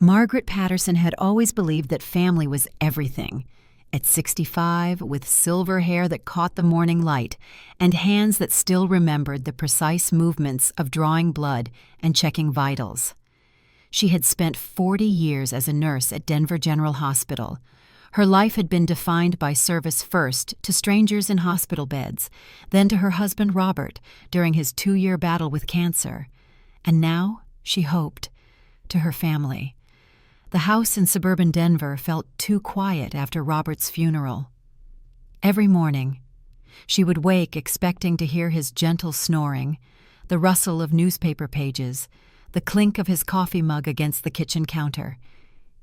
Margaret Patterson had always believed that family was everything. At 65, with silver hair that caught the morning light and hands that still remembered the precise movements of drawing blood and checking vitals. She had spent 40 years as a nurse at Denver General Hospital. Her life had been defined by service first to strangers in hospital beds, then to her husband Robert during his 2-year battle with cancer. And now, she hoped, to her family. The house in suburban Denver felt too quiet after Robert's funeral. Every morning, she would wake expecting to hear his gentle snoring, the rustle of newspaper pages, the clink of his coffee mug against the kitchen counter.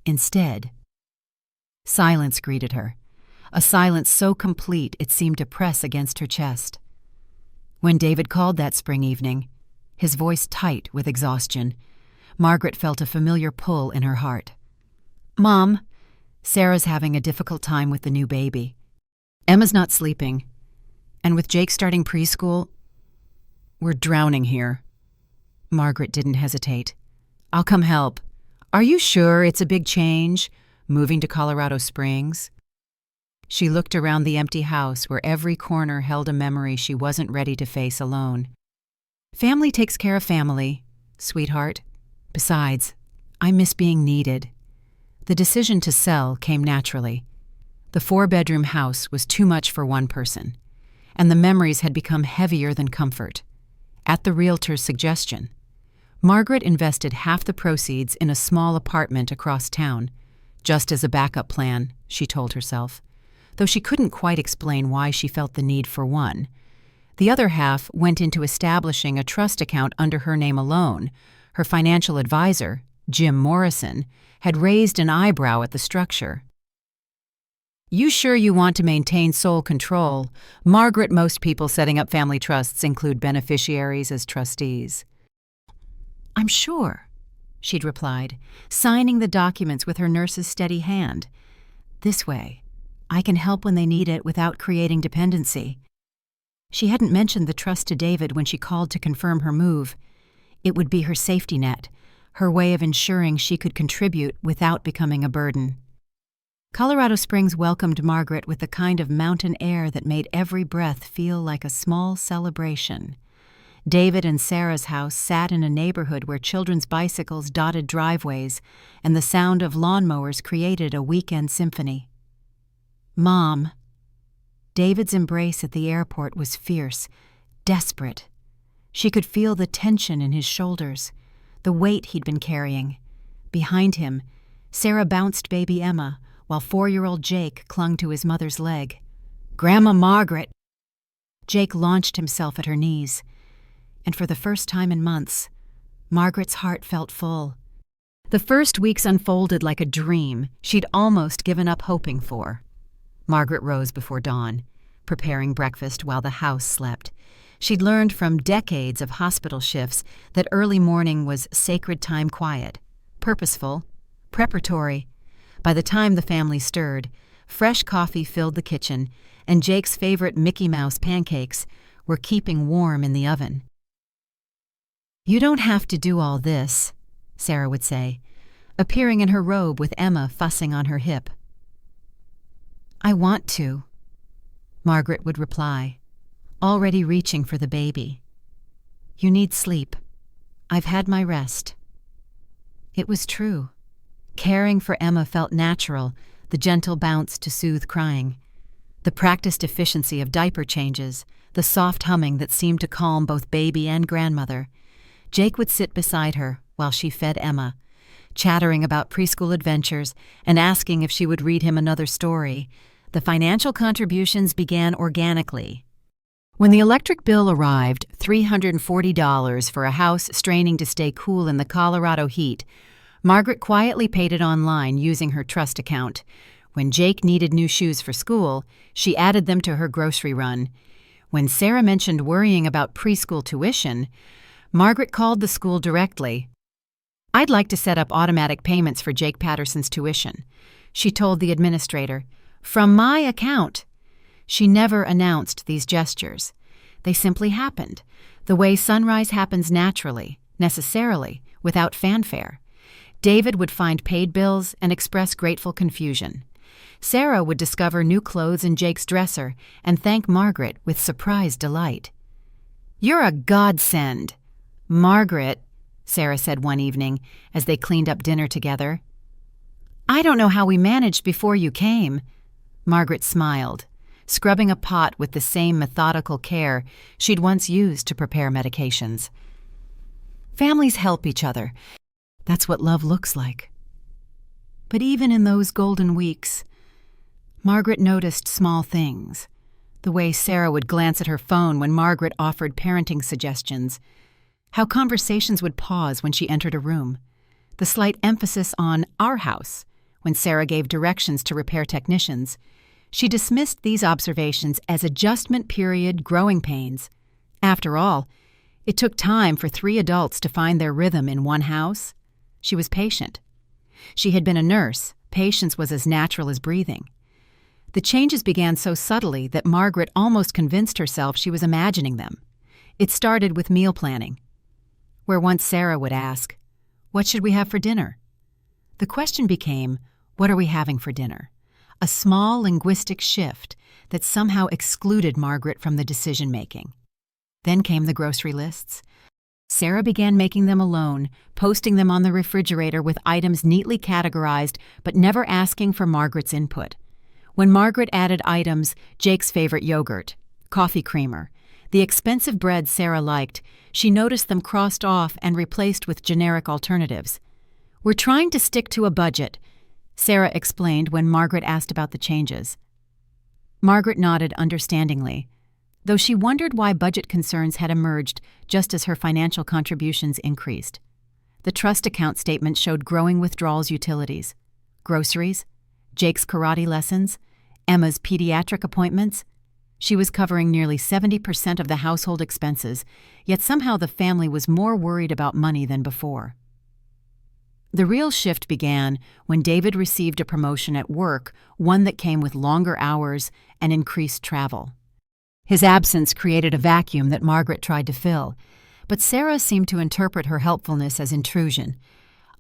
Instead, silence greeted her, a silence so complete it seemed to press against her chest. When David called that spring evening, his voice tight with exhaustion, Margaret felt a familiar pull in her heart. "Mom, Sarah's having a difficult time with the new baby. Emma's not sleeping. And with Jake starting preschool, we're drowning here." Margaret didn't hesitate. "I'll come help. Are you sure it's a big change, moving to Colorado Springs?" She looked around the empty house where every corner held a memory she wasn't ready to face alone. "Family takes care of family, sweetheart. Besides, I miss being needed." The decision to sell came naturally. The 4-bedroom house was too much for one person, and the memories had become heavier than comfort. At the realtor's suggestion, Margaret invested half the proceeds in a small apartment across town, just as a backup plan, she told herself, though she couldn't quite explain why she felt the need for one. The other half went into establishing a trust account under her name alone. Her financial advisor, Jim Morrison, had raised an eyebrow at the structure. "You sure you want to maintain sole control? Margaret, most people setting up family trusts include beneficiaries as trustees." "I'm sure," she'd replied, signing the documents with her nurse's steady hand. "This way, I can help when they need it without creating dependency." She hadn't mentioned the trust to David when she called to confirm her move. It would be her safety net, her way of ensuring she could contribute without becoming a burden. Colorado Springs welcomed Margaret with the kind of mountain air that made every breath feel like a small celebration. David and Sarah's house sat in a neighborhood where children's bicycles dotted driveways, and the sound of lawnmowers created a weekend symphony. "Mom." David's embrace at the airport was fierce, desperate. She could feel the tension in his shoulders, the weight he'd been carrying. Behind him, Sarah bounced baby Emma, while 4-year-old Jake clung to his mother's leg. "Grandma Margaret!" Jake launched himself at her knees, and for the first time in months, Margaret's heart felt full. The first weeks unfolded like a dream she'd almost given up hoping for. Margaret rose before dawn, preparing breakfast while the house slept. She'd learned from decades of hospital shifts that early morning was sacred time quiet, purposeful, preparatory. By the time the family stirred, fresh coffee filled the kitchen, and Jake's favorite Mickey Mouse pancakes were keeping warm in the oven. "You don't have to do all this," Sarah would say, appearing in her robe with Emma fussing on her hip. "I want to," Margaret would reply, already reaching for the baby. "You need sleep. I've had my rest." It was true. Caring for Emma felt natural, the gentle bounce to soothe crying, the practiced efficiency of diaper changes, the soft humming that seemed to calm both baby and grandmother. Jake would sit beside her while she fed Emma, chattering about preschool adventures and asking if she would read him another story. The financial contributions began organically. When the electric bill arrived, $340 for a house straining to stay cool in the Colorado heat, Margaret quietly paid it online using her trust account. When Jake needed new shoes for school, she added them to her grocery run. When Sarah mentioned worrying about preschool tuition, Margaret called the school directly. "I'd like to set up automatic payments for Jake Patterson's tuition," she told the administrator. "From my account." She never announced these gestures. They simply happened, the way sunrise happens naturally, necessarily, without fanfare. David would find paid bills and express grateful confusion. Sarah would discover new clothes in Jake's dresser and thank Margaret with surprised delight. "You're a godsend, Margaret," Sarah said one evening as they cleaned up dinner together. "I don't know how we managed before you came." Margaret smiled, scrubbing a pot with the same methodical care she'd once used to prepare medications. Families help each other. That's what love looks like. But even in those golden weeks, Margaret noticed small things. The way Sarah would glance at her phone when Margaret offered parenting suggestions, how conversations would pause when she entered a room, the slight emphasis on "our house" when Sarah gave directions to repair technicians. She dismissed these observations as adjustment period growing pains. After all, it took time for 3 adults to find their rhythm in one house. She was patient. She had been a nurse. Patience was as natural as breathing. The changes began so subtly that Margaret almost convinced herself she was imagining them. It started with meal planning, where once Sarah would ask, "What should we have for dinner?" The question became, "What are we having for dinner?" A small linguistic shift that somehow excluded Margaret from the decision-making. Then came the grocery lists. Sarah began making them alone, posting them on the refrigerator with items neatly categorized but never asking for Margaret's input. When Margaret added items, Jake's favorite yogurt, coffee creamer, the expensive bread Sarah liked, she noticed them crossed off and replaced with generic alternatives. "We're trying to stick to a budget," Sarah explained when Margaret asked about the changes. Margaret nodded understandingly, though she wondered why budget concerns had emerged just as her financial contributions increased. The trust account statement showed growing withdrawals utilities, groceries, Jake's karate lessons, Emma's pediatric appointments. She was covering nearly 70% of the household expenses, yet somehow the family was more worried about money than before. The real shift began when David received a promotion at work, one that came with longer hours and increased travel. His absence created a vacuum that Margaret tried to fill, but Sarah seemed to interpret her helpfulness as intrusion.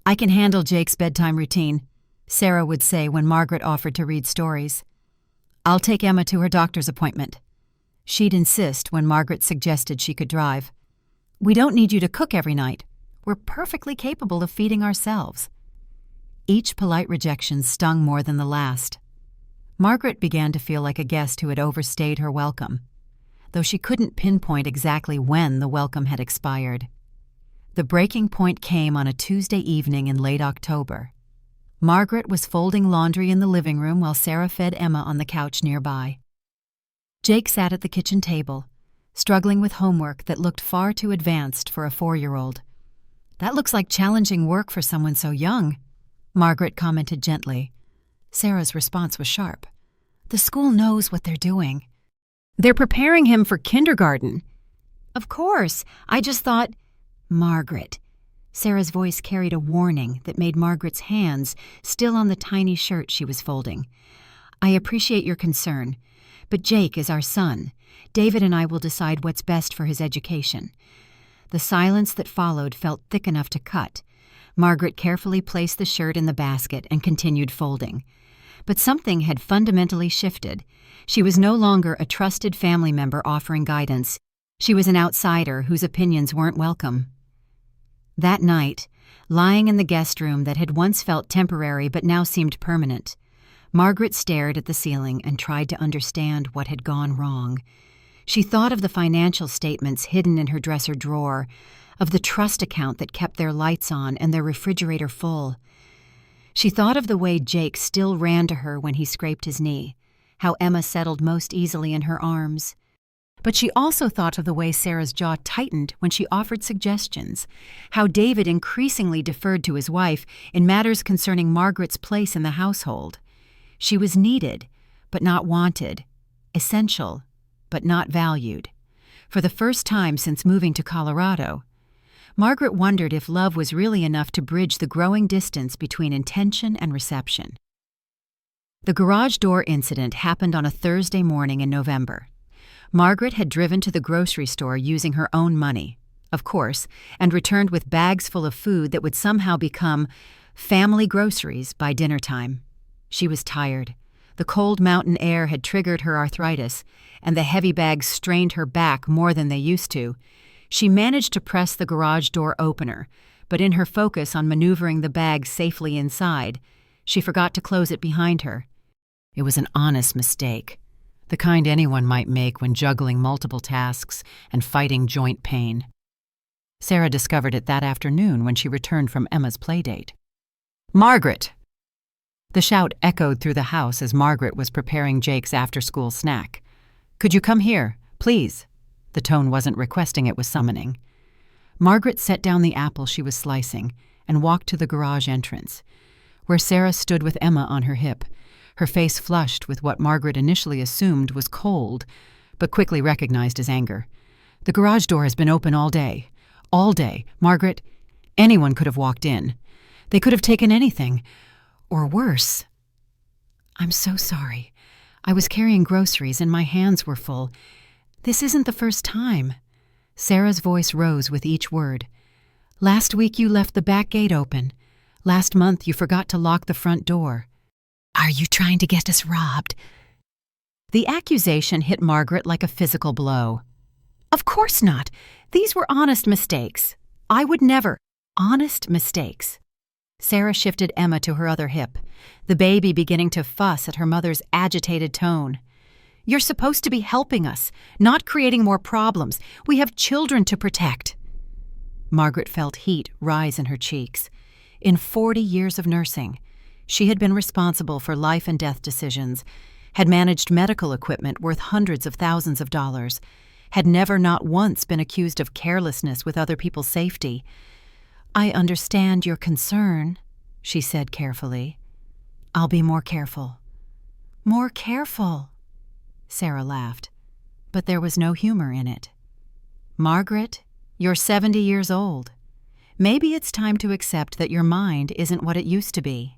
"I can handle Jake's bedtime routine," Sarah would say when Margaret offered to read stories. "I'll take Emma to her doctor's appointment." She'd insist when Margaret suggested she could drive. "We don't need you to cook every night. We're perfectly capable of feeding ourselves." Each polite rejection stung more than the last. Margaret began to feel like a guest who had overstayed her welcome, though she couldn't pinpoint exactly when the welcome had expired. The breaking point came on a Tuesday evening in late October. Margaret was folding laundry in the living room while Sarah fed Emma on the couch nearby. Jake sat at the kitchen table, struggling with homework that looked far too advanced for a 4-year-old. "That looks like challenging work for someone so young," Margaret commented gently. Sarah's response was sharp. "The school knows what they're doing. They're preparing him for kindergarten." "Of course, I just thought—" "Margaret." Sarah's voice carried a warning that made Margaret's hands still on the tiny shirt she was folding. "I appreciate your concern, but Jake is our son. David and I will decide what's best for his education." The silence that followed felt thick enough to cut. Margaret carefully placed the shirt in the basket and continued folding. But something had fundamentally shifted. She was no longer a trusted family member offering guidance. She was an outsider whose opinions weren't welcome. That night, lying in the guest room that had once felt temporary but now seemed permanent, Margaret stared at the ceiling and tried to understand what had gone wrong. She thought of the financial statements hidden in her dresser drawer, of the trust account that kept their lights on and their refrigerator full. She thought of the way Jake still ran to her when he scraped his knee, how Emma settled most easily in her arms. But she also thought of the way Sarah's jaw tightened when she offered suggestions, how David increasingly deferred to his wife in matters concerning Margaret's place in the household. She was needed, but not wanted, essential, but not valued. For the first time since moving to Colorado, Margaret wondered if love was really enough to bridge the growing distance between intention and reception. The garage door incident happened on a Thursday morning in November. Margaret had driven to the grocery store using her own money, of course, and returned with bags full of food that would somehow become Family groceries by dinner time. She was tired. The cold mountain air had triggered her arthritis, and the heavy bags strained her back more than they used to. She managed to press the garage door opener, but in her focus on maneuvering the bag safely inside, she forgot to close it behind her. It was an honest mistake, the kind anyone might make when juggling multiple tasks and fighting joint pain. Sarah discovered it that afternoon when she returned from Emma's playdate. "Margaret!" The shout echoed through the house as Margaret was preparing Jake's after-school snack. "Could you come here, please?" The tone wasn't requesting, it was summoning. Margaret set down the apple she was slicing and walked to the garage entrance, where Sarah stood with Emma on her hip, her face flushed with what Margaret initially assumed was cold, but quickly recognized as anger. "The garage door has been open all day. All day, Margaret. Anyone could have walked in. They could have taken anything. Or worse." "I'm so sorry. I was carrying groceries and my hands were full. This isn't the first time." Sarah's voice rose with each word. "Last week you left the back gate open. Last month you forgot to lock the front door. Are you trying to get us robbed?" The accusation hit Margaret like a physical blow. "Of course not. These were honest mistakes. I would never." Honest mistakes. Sarah shifted Emma to her other hip, the baby beginning to fuss at her mother's agitated tone. "You're supposed to be helping us, not creating more problems. We have children to protect." Margaret felt heat rise in her cheeks. In 40 years of nursing, she had been responsible for life and death decisions, had managed medical equipment worth hundreds of thousands of dollars, had never not once been accused of carelessness with other people's safety. "I understand your concern," she said carefully. "I'll be more careful." "More careful," Sarah laughed, but there was no humor in it. "Margaret, you're 70 years old. Maybe it's time to accept that your mind isn't what it used to be."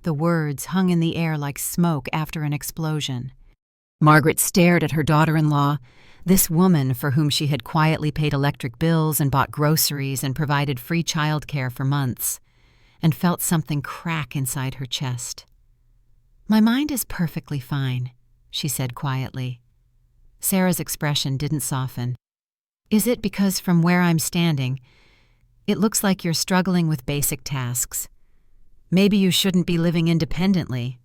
The words hung in the air like smoke after an explosion. Margaret stared at her daughter-in-law, this woman for whom she had quietly paid electric bills and bought groceries and provided free childcare for months, and felt something crack inside her chest. "My mind is perfectly fine," she said quietly. Sarah's expression didn't soften. "Is it because from where I'm standing, it looks like you're struggling with basic tasks? Maybe you shouldn't be living independently."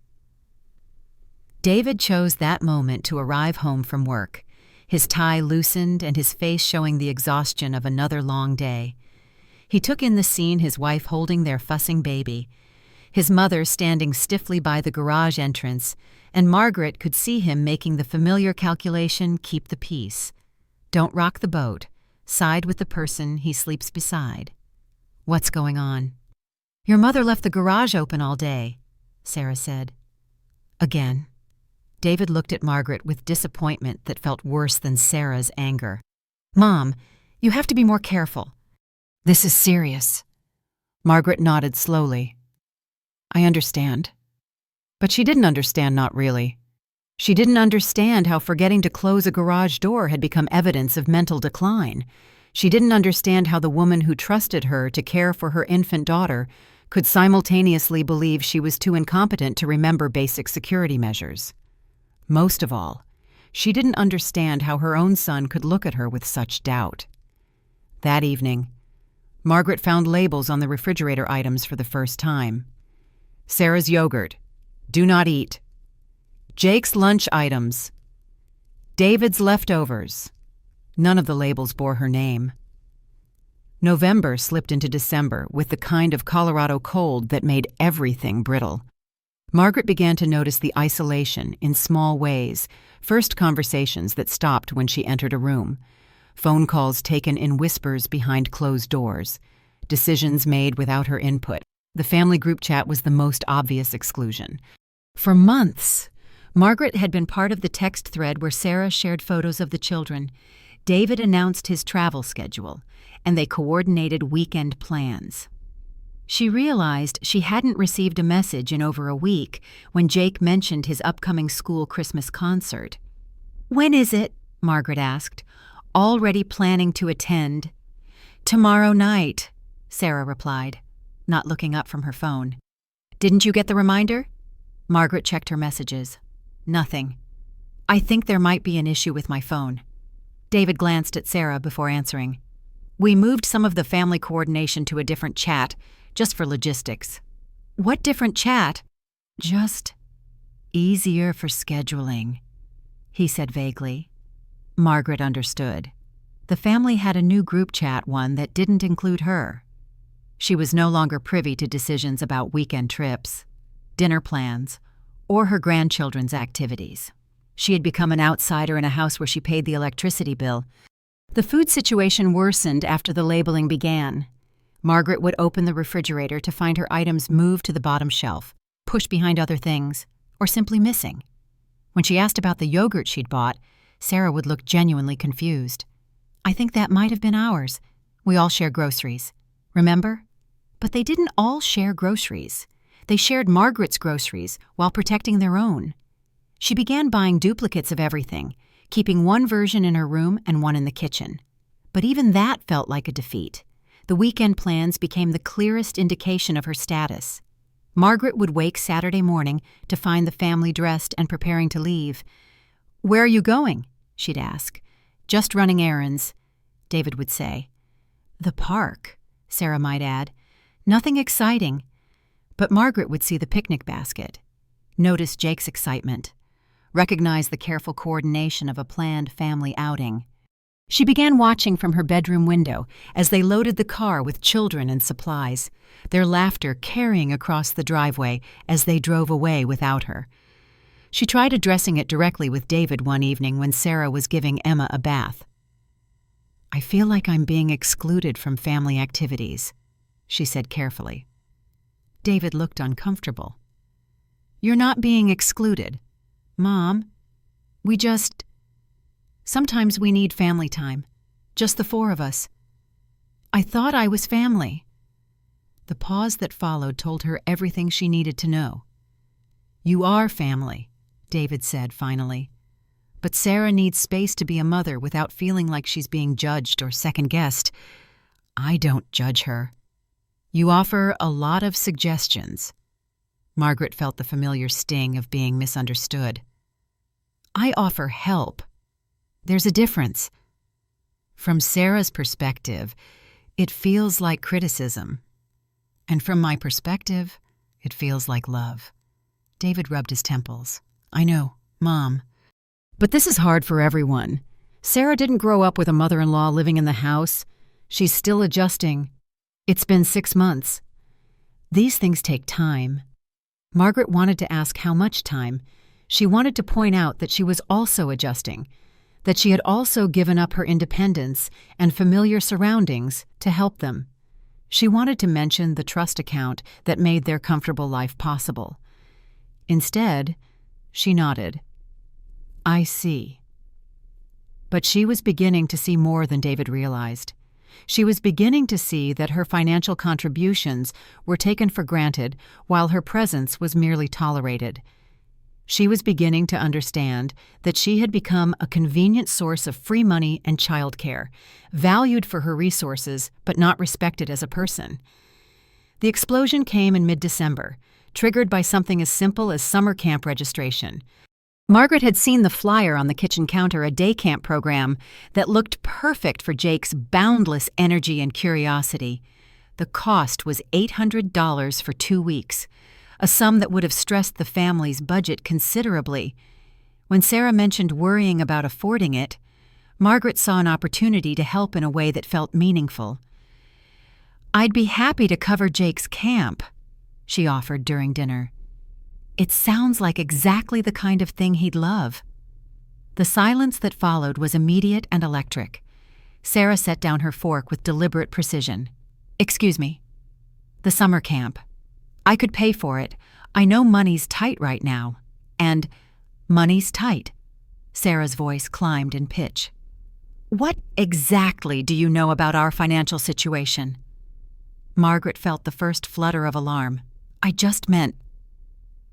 David chose that moment to arrive home from work, his tie loosened and his face showing the exhaustion of another long day. He took in the scene, his wife holding their fussing baby, his mother standing stiffly by the garage entrance, and Margaret could see him making the familiar calculation, keep the peace. Don't rock the boat. Side with the person he sleeps beside. "What's going on?" "Your mother left the garage open all day," Sarah said. Again. David looked at Margaret with disappointment that felt worse than Sarah's anger. "Mom, you have to be more careful. This is serious." Margaret nodded slowly. "I understand." But she didn't understand, not really. She didn't understand how forgetting to close a garage door had become evidence of mental decline. She didn't understand how the woman who trusted her to care for her infant daughter could simultaneously believe she was too incompetent to remember basic security measures. Most of all, she didn't understand how her own son could look at her with such doubt. That evening, Margaret found labels on the refrigerator items for the first time. Sarah's yogurt, do not eat. Jake's lunch items. David's leftovers. None of the labels bore her name. November slipped into December with the kind of Colorado cold that made everything brittle. Margaret began to notice the isolation in small ways, first conversations that stopped when she entered a room, phone calls taken in whispers behind closed doors, decisions made without her input. The family group chat was the most obvious exclusion. For months, Margaret had been part of the text thread where Sarah shared photos of the children. David announced his travel schedule, and they coordinated weekend plans. She realized she hadn't received a message in over a week when Jake mentioned his upcoming school Christmas concert. "When is it?" Margaret asked, already planning to attend. "Tomorrow night," Sarah replied. not looking up from her phone. "Didn't you get the reminder?" Margaret checked her messages. "Nothing. I think there might be an issue with my phone." David glanced at Sarah before answering. "We moved some of the family coordination to a different chat, just for logistics." "What different chat?" "Just easier for scheduling," he said vaguely. Margaret understood. The family had a new group chat, one that didn't include her. She was no longer privy to decisions about weekend trips, dinner plans, or her grandchildren's activities. She had become an outsider in a house where she paid the electricity bill. The food situation worsened after the labeling began. Margaret would open the refrigerator to find her items moved to the bottom shelf, pushed behind other things, or simply missing. When she asked about the yogurt she'd bought, Sarah would look genuinely confused. "I think that might have been ours. We all share groceries. Remember?" But they didn't all share groceries. They shared Margaret's groceries while protecting their own. She began buying duplicates of everything, keeping one version in her room and one in the kitchen. But even that felt like a defeat. The weekend plans became the clearest indication of her status. Margaret would wake Saturday morning to find the family dressed and preparing to leave. "Where are you going?" she'd ask. "Just running errands," David would say. "The park," Sarah might add. "Nothing exciting." But Margaret would see the picnic basket, notice Jake's excitement, recognize the careful coordination of a planned family outing. She began watching from her bedroom window as they loaded the car with children and supplies, their laughter carrying across the driveway as they drove away without her. She tried addressing it directly with David one evening when Sarah was giving Emma a bath. "I feel like I'm being excluded from family activities," she said carefully. David looked uncomfortable. "You're not being excluded. Mom, sometimes we need family time. Just the four of us. I thought I was family." The pause that followed told her everything she needed to know. "You are family," David said finally. "But Sarah needs space to be a mother without feeling like she's being judged or second-guessed. I don't judge her. You offer a lot of suggestions." Margaret felt the familiar sting of being misunderstood. "I offer help. There's a difference. From Sarah's perspective, it feels like criticism. And from my perspective, it feels like love." David rubbed his temples. "I know, Mom. But this is hard for everyone. Sarah didn't grow up with a mother-in-law living in the house. She's still adjusting. It's been 6 months. These things take time." Margaret wanted to ask how much time. She wanted to point out that she was also adjusting, that she had also given up her independence and familiar surroundings to help them. She wanted to mention the trust account that made their comfortable life possible. Instead, she nodded. "I see." But she was beginning to see more than David realized. She was beginning to see that her financial contributions were taken for granted while her presence was merely tolerated. She was beginning to understand that she had become a convenient source of free money and childcare, valued for her resources but not respected as a person. The explosion came in mid-December, triggered by something as simple as summer camp registration. Margaret had seen the flyer on the kitchen counter, a day camp program that looked perfect for Jake's boundless energy and curiosity. The cost was $800 for 2 weeks, a sum that would have stressed the family's budget considerably. When Sarah mentioned worrying about affording it, Margaret saw an opportunity to help in a way that felt meaningful. "I'd be happy to cover Jake's camp," she offered during dinner. "It sounds like exactly the kind of thing he'd love." The silence that followed was immediate and electric. Sarah set down her fork with deliberate precision. "Excuse me. The summer camp. I could pay for it. I know money's tight right now." And money's tight. Sarah's voice climbed in pitch. "What exactly do you know about our financial situation?" Margaret felt the first flutter of alarm. "I just meant,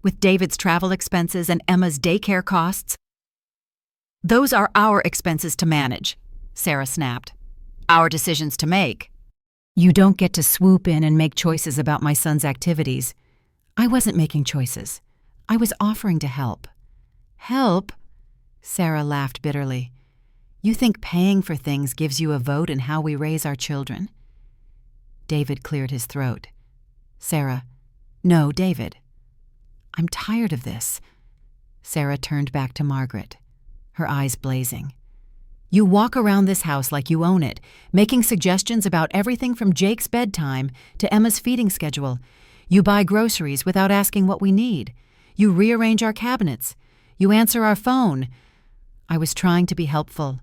with David's travel expenses and Emma's daycare costs?" "Those are our expenses to manage," Sarah snapped. "Our decisions to make." You don't get to swoop in and make choices about my son's activities. I wasn't making choices. I was offering to help. Help? Sarah laughed bitterly. You think paying for things gives you a vote in how we raise our children? David cleared his throat. Sarah, no, David. I'm tired of this. Sarah turned back to Margaret, her eyes blazing. You walk around this house like you own it, making suggestions about everything from Jake's bedtime to Emma's feeding schedule. You buy groceries without asking what we need. You rearrange our cabinets. You answer our phone. I was trying to be helpful.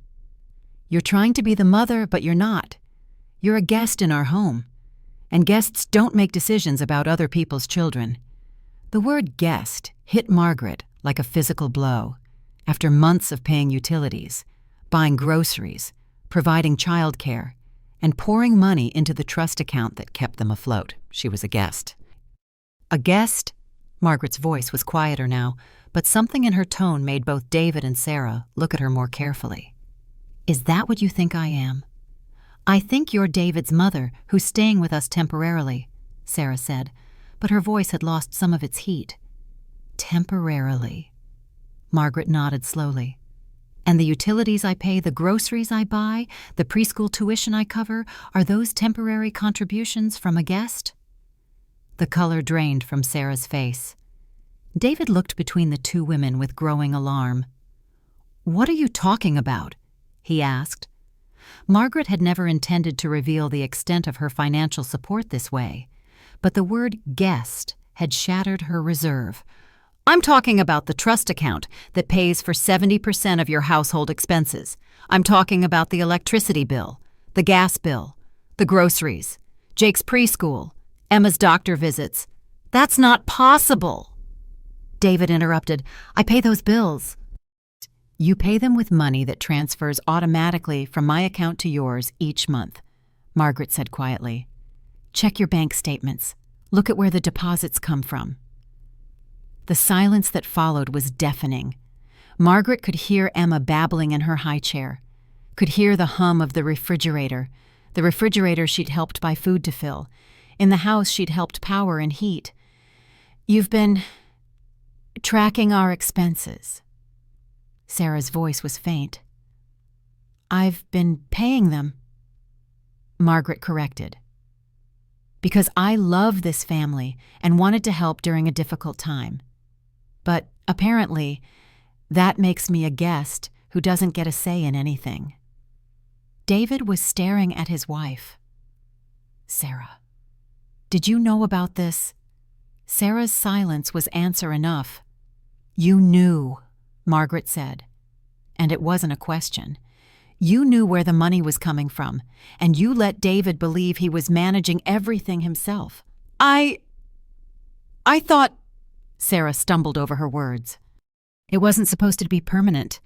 You're trying to be the mother, but you're not. You're a guest in our home. And guests don't make decisions about other people's children. The word guest hit Margaret like a physical blow. After months of paying utilities, buying groceries, providing childcare, and pouring money into the trust account that kept them afloat, she was a guest. A guest? Margaret's voice was quieter now, but something in her tone made both David and Sarah look at her more carefully. Is that what you think I am? I think you're David's mother, who's staying with us temporarily, Sarah said, but her voice had lost some of its heat. Temporarily. Margaret nodded slowly. And the utilities I pay, the groceries I buy, the preschool tuition I cover, are those temporary contributions from a guest? The color drained from Sarah's face. David looked between the two women with growing alarm. What are you talking about? He asked. Margaret had never intended to reveal the extent of her financial support this way, but the word guest had shattered her reserve. I'm talking about the trust account that pays for 70% of your household expenses. I'm talking about the electricity bill, the gas bill, the groceries, Jake's preschool, Emma's doctor visits. That's not possible. David interrupted. I pay those bills. You pay them with money that transfers automatically from my account to yours each month, Margaret said quietly. Check your bank statements. Look at where the deposits come from. The silence that followed was deafening. Margaret could hear Emma babbling in her high chair, could hear the hum of the refrigerator she'd helped buy food to fill, in the house she'd helped power and heat. You've been tracking our expenses. Sarah's voice was faint. I've been paying them, Margaret corrected. Because I love this family and wanted to help during a difficult time. But apparently, that makes me a guest who doesn't get a say in anything. David was staring at his wife. Sarah, did you know about this? Sarah's silence was answer enough. You knew, Margaret said. And it wasn't a question. You knew where the money was coming from, and you let David believe he was managing everything himself. I thought... Sarah stumbled over her words. It wasn't supposed to be permanent.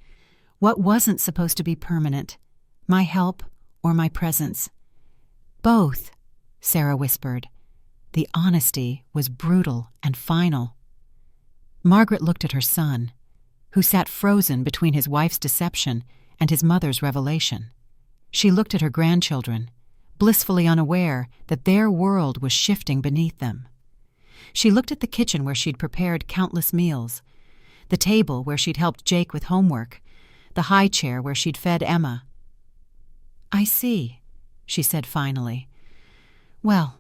What wasn't supposed to be permanent? My help or my presence? Both, Sarah whispered. The honesty was brutal and final. Margaret looked at her son, who sat frozen between his wife's deception and his mother's revelation. She looked at her grandchildren, blissfully unaware that their world was shifting beneath them. She looked at the kitchen where she'd prepared countless meals, the table where she'd helped Jake with homework, the high chair where she'd fed Emma. I see, she said finally. Well,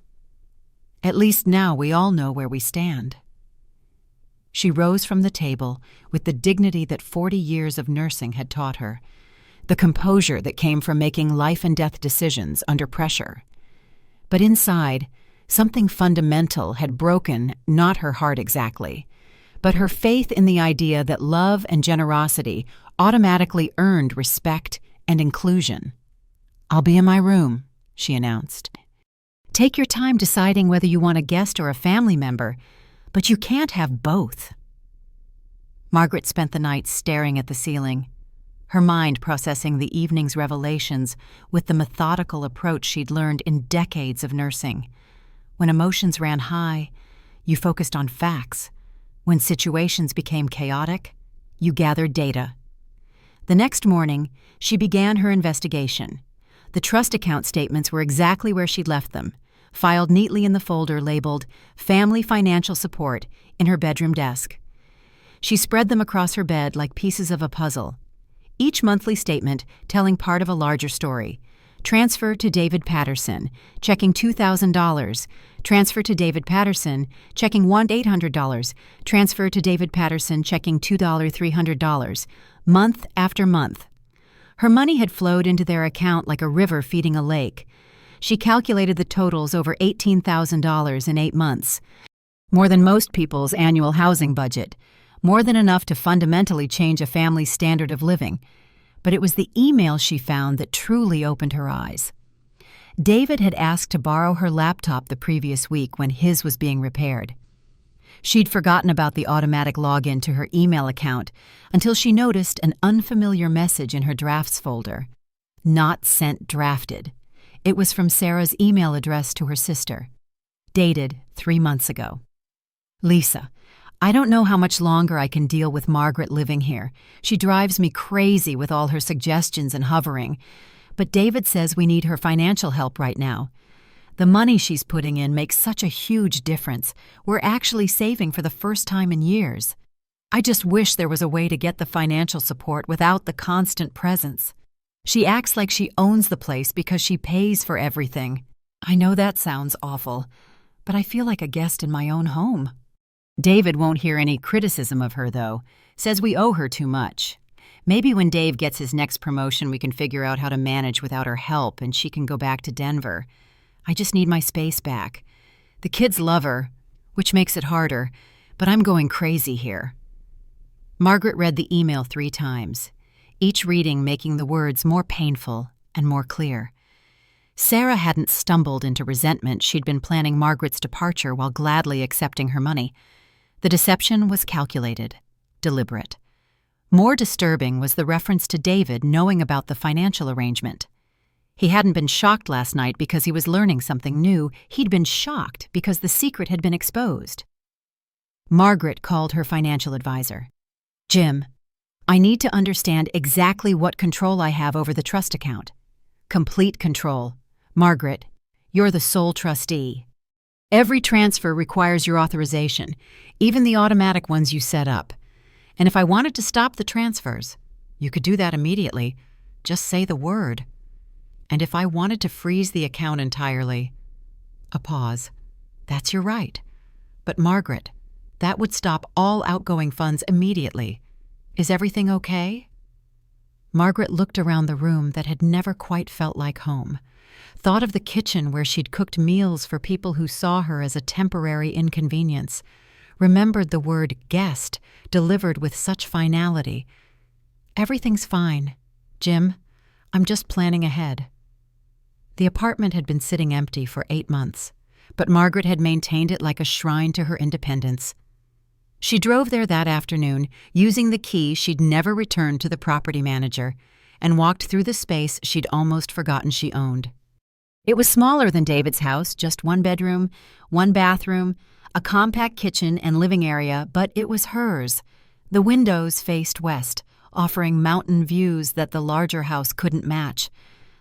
at least now we all know where we stand. She rose from the table with the dignity that 40 years of nursing had taught her, the composure that came from making life-and-death decisions under pressure. But inside, something fundamental had broken not her heart exactly, but her faith in the idea that love and generosity automatically earned respect and inclusion. I'll be in my room, she announced. Take your time deciding whether you want a guest or a family member, but you can't have both. Margaret spent the night staring at the ceiling, her mind processing the evening's revelations with the methodical approach she'd learned in decades of nursing. When emotions ran high, you focused on facts. When situations became chaotic, you gathered data. The next morning, she began her investigation. The trust account statements were exactly where she'd left them, filed neatly in the folder labeled Family Financial Support in her bedroom desk. She spread them across her bed like pieces of a puzzle, each monthly statement telling part of a larger story. Transfer to David Patterson, checking $2,000. Transfer to David Patterson, checking $1,800. Transfer to David Patterson, checking $2,300. Month after month. Her money had flowed into their account like a river feeding a lake. She calculated the totals over $18,000 in 8 months. More than most people's annual housing budget. More than enough to fundamentally change a family's standard of living. But it was the email she found that truly opened her eyes. David had asked to borrow her laptop the previous week when his was being repaired. She'd forgotten about the automatic login to her email account until she noticed an unfamiliar message in her drafts folder. Not sent drafted. It was from Sarah's email address to her sister. Dated 3 months ago. Lisa, I don't know how much longer I can deal with Margaret living here. She drives me crazy with all her suggestions and hovering. But David says we need her financial help right now. The money she's putting in makes such a huge difference. We're actually saving for the first time in years. I just wish there was a way to get the financial support without the constant presence. She acts like she owns the place because she pays for everything. I know that sounds awful, but I feel like a guest in my own home. David won't hear any criticism of her, though. Says we owe her too much. Maybe when Dave gets his next promotion, we can figure out how to manage without her help and she can go back to Denver. I just need my space back. The kids love her, which makes it harder, but I'm going crazy here. Margaret read the email 3 times, each reading making the words more painful and more clear. Sarah hadn't stumbled into resentment. She'd been planning Margaret's departure while gladly accepting her money. The deception was calculated, deliberate. More disturbing was the reference to David knowing about the financial arrangement. He hadn't been shocked last night because he was learning something new. He'd been shocked because the secret had been exposed. Margaret called her financial advisor. Jim, I need to understand exactly what control I have over the trust account. Complete control. Margaret, you're the sole trustee. Every transfer requires your authorization, even the automatic ones you set up. And if I wanted to stop the transfers, you could do that immediately. Just say the word. And if I wanted to freeze the account entirely, a pause. That's your right. But Margaret, that would stop all outgoing funds immediately. Is everything okay? Margaret looked around the room that had never quite felt like home. Thought of the kitchen where she'd cooked meals for people who saw her as a temporary inconvenience. Remembered the word guest, delivered with such finality. Everything's fine. Jim, I'm just planning ahead. The apartment had been sitting empty for 8 months, but Margaret had maintained it like a shrine to her independence. She drove there that afternoon, using the key she'd never returned to the property manager, and walked through the space she'd almost forgotten she owned. It was smaller than David's house, just 1 bedroom, 1 bathroom, a compact kitchen and living area, but it was hers. The windows faced west, offering mountain views that the larger house couldn't match.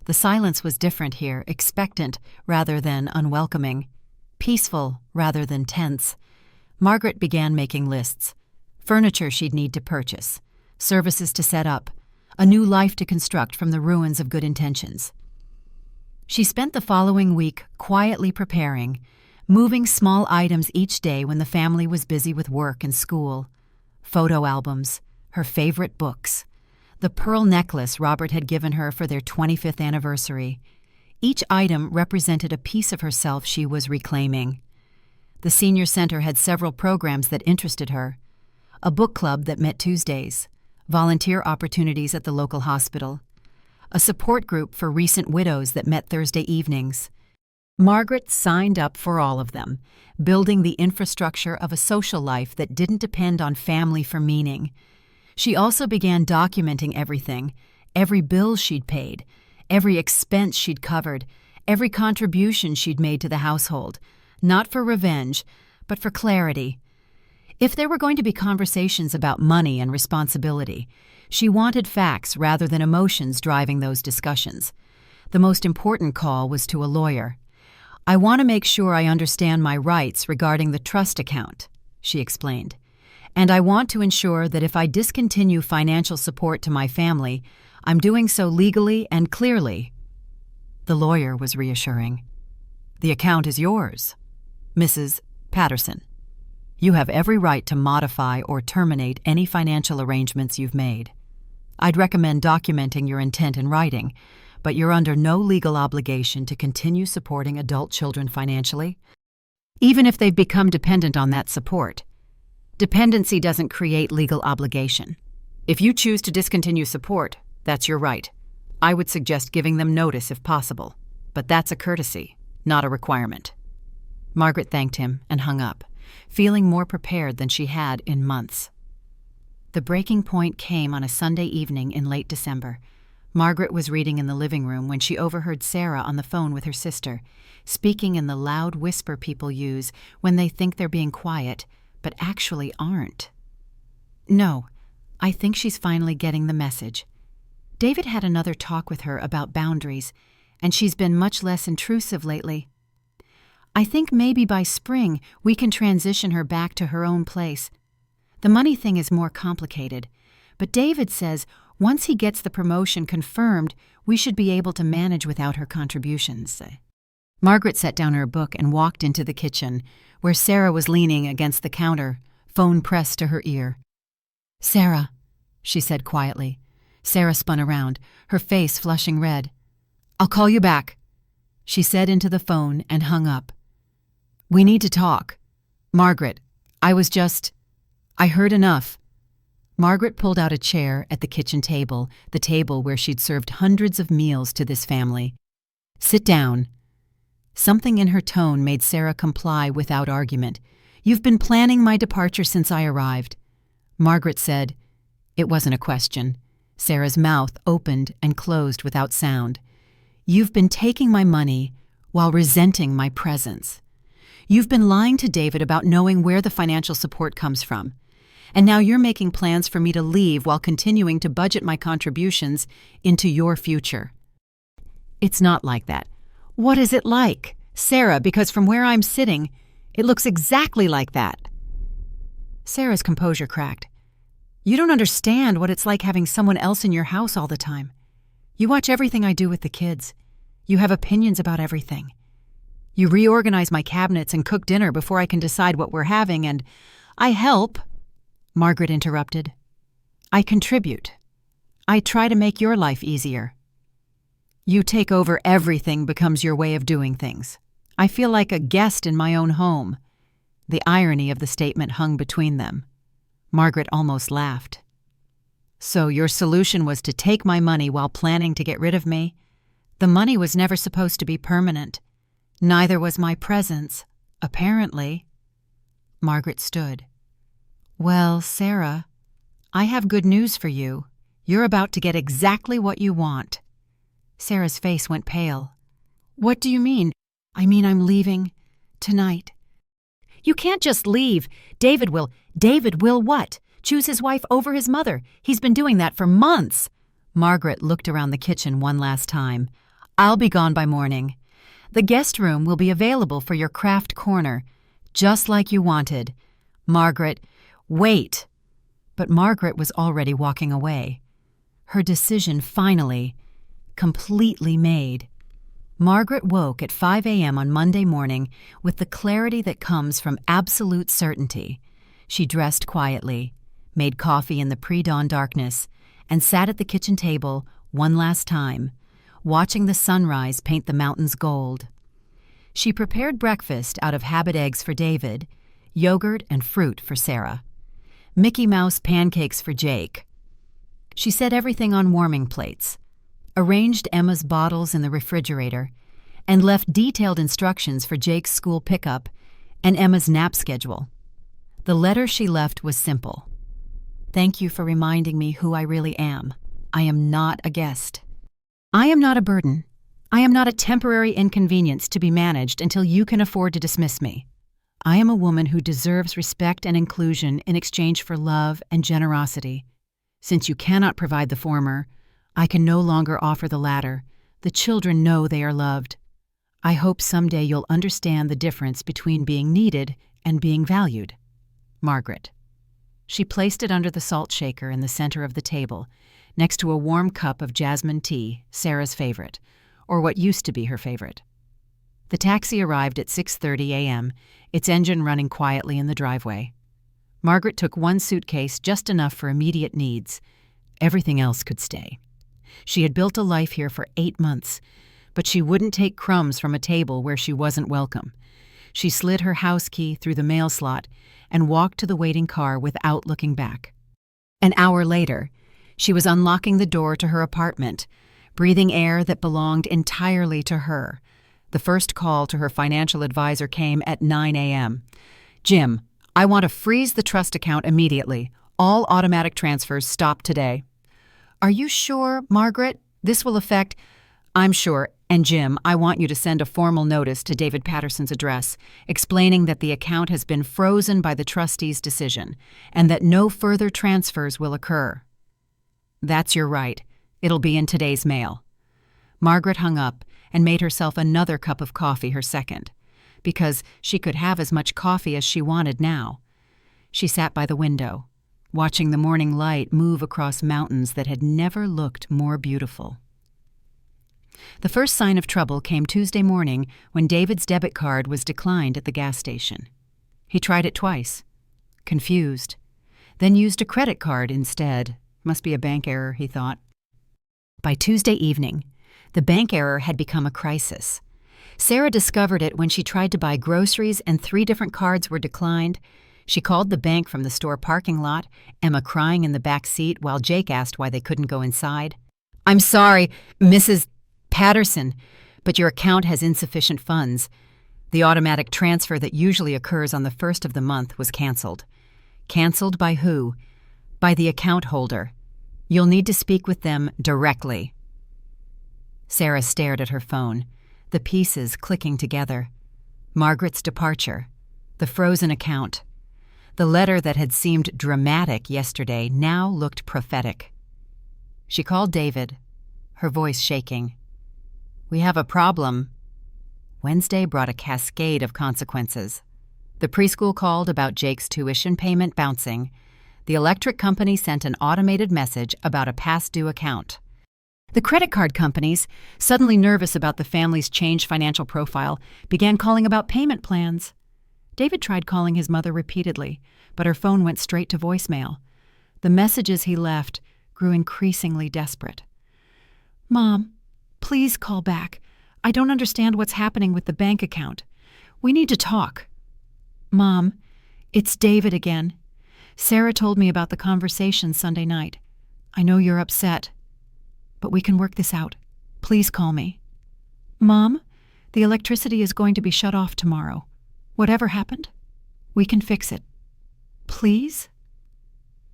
The silence was different here, expectant rather than unwelcoming, peaceful rather than tense. Margaret began making lists. Furniture she'd need to purchase, services to set up, a new life to construct from the ruins of good intentions. She spent the following week quietly preparing, moving small items each day when the family was busy with work and school. Photo albums, her favorite books, the pearl necklace Robert had given her for their 25th anniversary. Each item represented a piece of herself she was reclaiming. The senior center had several programs that interested her. A book club that met Tuesdays, volunteer opportunities at the local hospital, a support group for recent widows that met Thursday evenings. Margaret signed up for all of them, building the infrastructure of a social life that didn't depend on family for meaning. She also began documenting everything, every bill she'd paid, every expense she'd covered, every contribution she'd made to the household, not for revenge, but for clarity. If there were going to be conversations about money and responsibility, she wanted facts rather than emotions driving those discussions. The most important call was to a lawyer. "I want to make sure I understand my rights regarding the trust account," she explained. "And I want to ensure that if I discontinue financial support to my family, I'm doing so legally and clearly." The lawyer was reassuring. "The account is yours, Mrs. Patterson. You have every right to modify or terminate any financial arrangements you've made. I'd recommend documenting your intent in writing, but you're under no legal obligation to continue supporting adult children financially, even if they've become dependent on that support. Dependency doesn't create legal obligation. If you choose to discontinue support, that's your right. I would suggest giving them notice if possible, but that's a courtesy, not a requirement." Margaret thanked him and hung up, feeling more prepared than she had in months. The breaking point came on a Sunday evening in late December. Margaret was reading in the living room when she overheard Sarah on the phone with her sister, speaking in the loud whisper people use when they think they're being quiet, but actually aren't. "No, I think she's finally getting the message. David had another talk with her about boundaries, and she's been much less intrusive lately. I think maybe by spring we can transition her back to her own place. The money thing is more complicated, but David says once he gets the promotion confirmed, we should be able to manage without her contributions." Margaret set down her book and walked into the kitchen, where Sarah was leaning against the counter, phone pressed to her ear. "Sarah," she said quietly. Sarah spun around, her face flushing red. "I'll call you back," she said into the phone and hung up. "We need to talk. Margaret, I heard enough." Margaret pulled out a chair at the kitchen table, the table where she'd served hundreds of meals to this family. "Sit down." Something in her tone made Sarah comply without argument. "You've been planning my departure since I arrived." Margaret said. It wasn't a question. Sarah's mouth opened and closed without sound. "You've been taking my money while resenting my presence. You've been lying to David about knowing where the financial support comes from. And now you're making plans for me to leave while continuing to budget my contributions into your future." "It's not like that." "What is it like, Sarah? Because from where I'm sitting, it looks exactly like that." Sarah's composure cracked. "You don't understand what it's like having someone else in your house all the time. You watch everything I do with the kids. You have opinions about everything. You reorganize my cabinets and cook dinner before I can decide what we're having, and I help." Margaret interrupted. "I contribute. I try to make your life easier. You take over everything becomes your way of doing things. I feel like a guest in my own home." The irony of the statement hung between them. Margaret almost laughed. "So your solution was to take my money while planning to get rid of me? The money was never supposed to be permanent. Neither was my presence, apparently." Margaret stood. "Well, Sarah, I have good news for you. You're about to get exactly what you want." Sarah's face went pale. "What do you mean?" "I mean I'm leaving tonight." "You can't just leave. David will what? Choose his wife over his mother. He's been doing that for months." Margaret looked around the kitchen one last time. "I'll be gone by morning. The guest room will be available for your craft corner, just like you wanted." "Margaret, wait." But Margaret was already walking away. Her decision finally, completely made. Margaret woke at 5 a.m. on Monday morning with the clarity that comes from absolute certainty. She dressed quietly, made coffee in the pre-dawn darkness, and sat at the kitchen table one last time, watching the sunrise paint the mountains gold. She prepared breakfast out of habit eggs for David, yogurt and fruit for Sarah, Mickey Mouse pancakes for Jake. She set everything on warming plates, arranged Emma's bottles in the refrigerator, and left detailed instructions for Jake's school pickup and Emma's nap schedule. The letter she left was simple. "Thank you for reminding me who I really am. I am not a guest. I am not a burden. I am not a temporary inconvenience to be managed until you can afford to dismiss me. I am a woman who deserves respect and inclusion in exchange for love and generosity. Since you cannot provide the former, I can no longer offer the latter, The children know they are loved. I hope someday you'll understand the difference between being needed and being valued. Margaret. She placed it under the salt shaker in the center of the table, next to a warm cup of jasmine tea, Sarah's favorite, or what used to be her favorite. The taxi arrived at 6:30 a.m., its engine running quietly in the driveway. Margaret took one suitcase, just enough for immediate needs. Everything else could stay. She had built a life here for 8 months, but she wouldn't take crumbs from a table where she wasn't welcome. She slid her house key through the mail slot and walked to the waiting car without looking back. An hour later, she was unlocking the door to her apartment, breathing air that belonged entirely to her. The first call to her financial advisor came at 9 a.m. "Jim, I want to freeze the trust account immediately. All automatic transfers stop today." "Are you sure, Margaret? This will affect—" "I'm sure. And Jim, I want you to send a formal notice to David Patterson's address, explaining that the account has been frozen by the trustee's decision, and that no further transfers will occur." "That's your right. It'll be in today's mail." Margaret hung up and made herself another cup of coffee, her second, because she could have as much coffee as she wanted now. She sat by the window, watching the morning light move across mountains that had never looked more beautiful. The first sign of trouble came Tuesday morning when David's debit card was declined at the gas station. He tried it twice, confused, then used a credit card instead. Must be a bank error, he thought. By Tuesday evening, the bank error had become a crisis. Sarah discovered it when she tried to buy groceries and 3 different cards were declined. She called the bank from the store parking lot, Emma crying in the back seat while Jake asked why they couldn't go inside. "I'm sorry, Mrs. Patterson, but your account has insufficient funds. The automatic transfer that usually occurs on the first of the month was canceled." Canceled by who? By the account holder. "You'll need to speak with them directly." Sarah stared at her phone, the pieces clicking together. Margaret's departure, the frozen account. The letter that had seemed dramatic yesterday now looked prophetic. She called David, her voice shaking. "We have a problem." Wednesday brought a cascade of consequences. The preschool called about Jake's tuition payment bouncing. The electric company sent an automated message about a past due account. The credit card companies, suddenly nervous about the family's changed financial profile, began calling about payment plans. David tried calling his mother repeatedly, but her phone went straight to voicemail. The messages he left grew increasingly desperate. "Mom, please call back. I don't understand what's happening with the bank account. We need to talk." "Mom, it's David again. Sarah told me about the conversation Sunday night. I know you're upset, but we can work this out. Please call me." "Mom, the electricity is going to be shut off tomorrow. Whatever happened, we can fix it. Please?"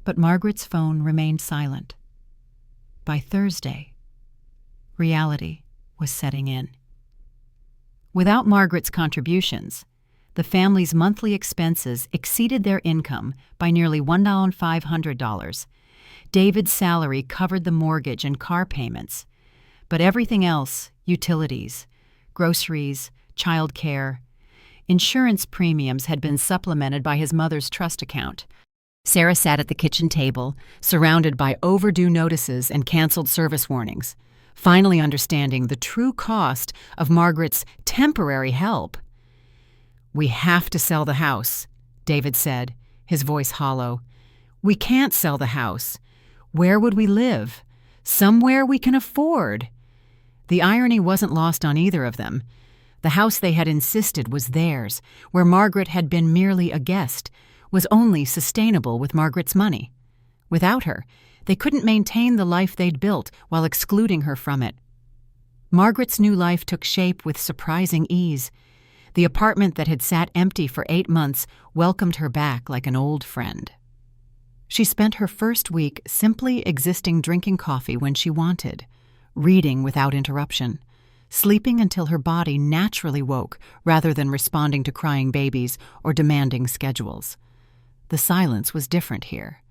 But Margaret's phone remained silent. By Thursday, reality was setting in. Without Margaret's contributions, the family's monthly expenses exceeded their income by nearly $1,500. David's salary covered the mortgage and car payments, but everything else, utilities, groceries, child care, insurance premiums had been supplemented by his mother's trust account. Sarah sat at the kitchen table, surrounded by overdue notices and canceled service warnings, finally understanding the true cost of Margaret's temporary help. "We have to sell the house," David said, his voice hollow. "We can't sell the house. Where would we live? Somewhere we can afford." The irony wasn't lost on either of them. The house they had insisted was theirs, where Margaret had been merely a guest, was only sustainable with Margaret's money. Without her, they couldn't maintain the life they'd built while excluding her from it. Margaret's new life took shape with surprising ease. The apartment that had sat empty for 8 months welcomed her back like an old friend. She spent her first week simply existing, drinking coffee when she wanted, reading without interruption, sleeping until her body naturally woke rather than responding to crying babies or demanding schedules. The silence was different here.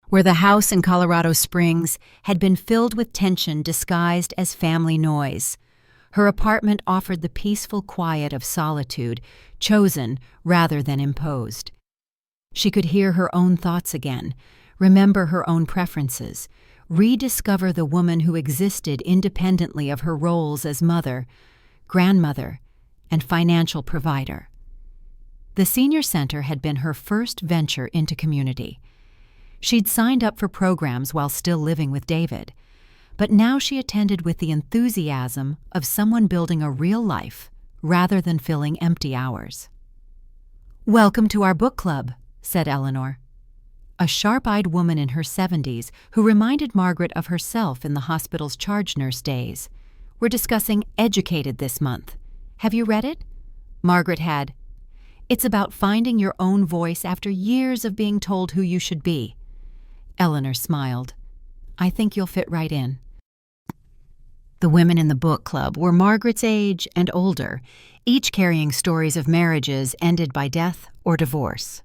where the house in Colorado Springs had been filled with tension disguised as family noise. Her apartment offered the peaceful quiet of solitude, chosen rather than imposed. She could hear her own thoughts again, remember her own preferences, rediscover the woman who existed independently of her roles as mother, grandmother, and financial provider. The senior center had been her first venture into community. She'd signed up for programs while still living with David, but now she attended with the enthusiasm of someone building a real life rather than filling empty hours. "Welcome to our book club," said Eleanor, a sharp-eyed woman in her 70s who reminded Margaret of herself in the hospital's charge nurse days. "We're discussing Educated this month. Have you read it?" Margaret had. "It's about finding your own voice after years of being told who you should be." Eleanor smiled. "I think you'll fit right in." The women in the book club were Margaret's age and older, each carrying stories of marriages ended by death or divorce.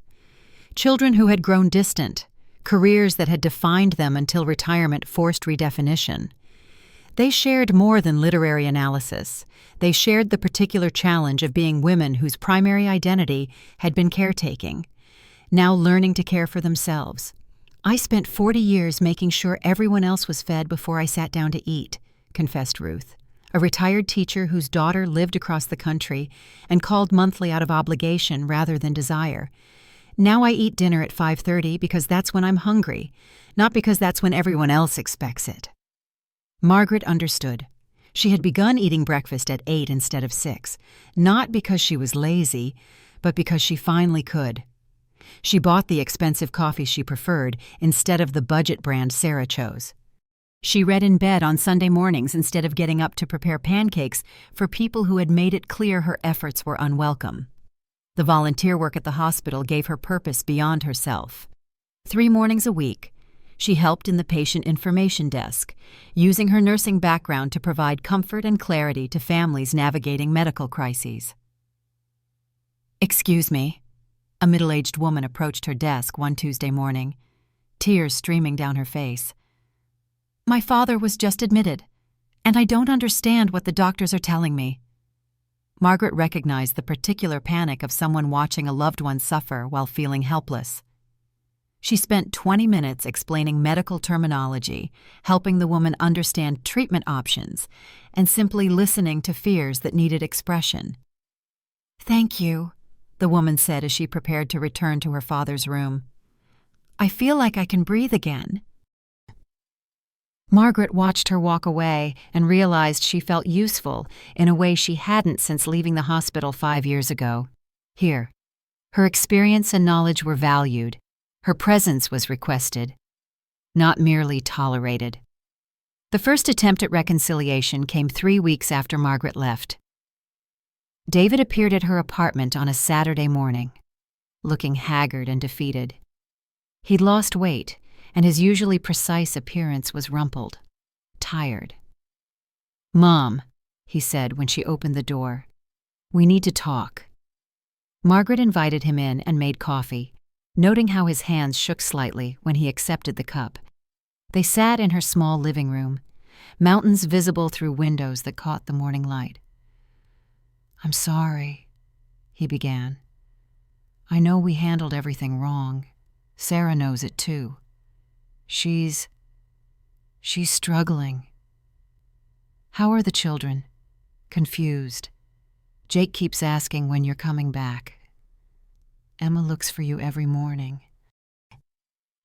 Children who had grown distant, careers that had defined them until retirement forced redefinition. They shared more than literary analysis. They shared the particular challenge of being women whose primary identity had been caretaking, now learning to care for themselves. "I spent 40 years making sure everyone else was fed before I sat down to eat," confessed Ruth, a retired teacher whose daughter lived across the country and called monthly out of obligation rather than desire. "Now I eat dinner at 5:30 because that's when I'm hungry, not because that's when everyone else expects it." Margaret understood. She had begun eating breakfast at 8 instead of 6, not because she was lazy, but because she finally could. She bought the expensive coffee she preferred instead of the budget brand Sarah chose. She read in bed on Sunday mornings instead of getting up to prepare pancakes for people who had made it clear her efforts were unwelcome. The volunteer work at the hospital gave her purpose beyond herself. 3 mornings a week, she helped in the patient information desk, using her nursing background to provide comfort and clarity to families navigating medical crises. "Excuse me," a middle-aged woman approached her desk one Tuesday morning, tears streaming down her face. "My father was just admitted, and I don't understand what the doctors are telling me." Margaret recognized the particular panic of someone watching a loved one suffer while feeling helpless. She spent 20 minutes explaining medical terminology, helping the woman understand treatment options, and simply listening to fears that needed expression. "Thank you," the woman said as she prepared to return to her father's room. "I feel like I can breathe again." Margaret watched her walk away and realized she felt useful in a way she hadn't since leaving the hospital 5 years ago. Here, her experience and knowledge were valued. Her presence was requested, not merely tolerated. The first attempt at reconciliation came 3 weeks after Margaret left. David appeared at her apartment on a Saturday morning, looking haggard and defeated. He'd lost weight, and his usually precise appearance was rumpled, tired. "Mom," he said when she opened the door, "we need to talk." Margaret invited him in and made coffee, noting how his hands shook slightly when he accepted the cup. They sat in her small living room, mountains visible through windows that caught the morning light. "I'm sorry," he began. "I know we handled everything wrong. Sarah knows it too. She's struggling." "How are the children?" "Confused. Jake keeps asking when you're coming back. Emma looks for you every morning."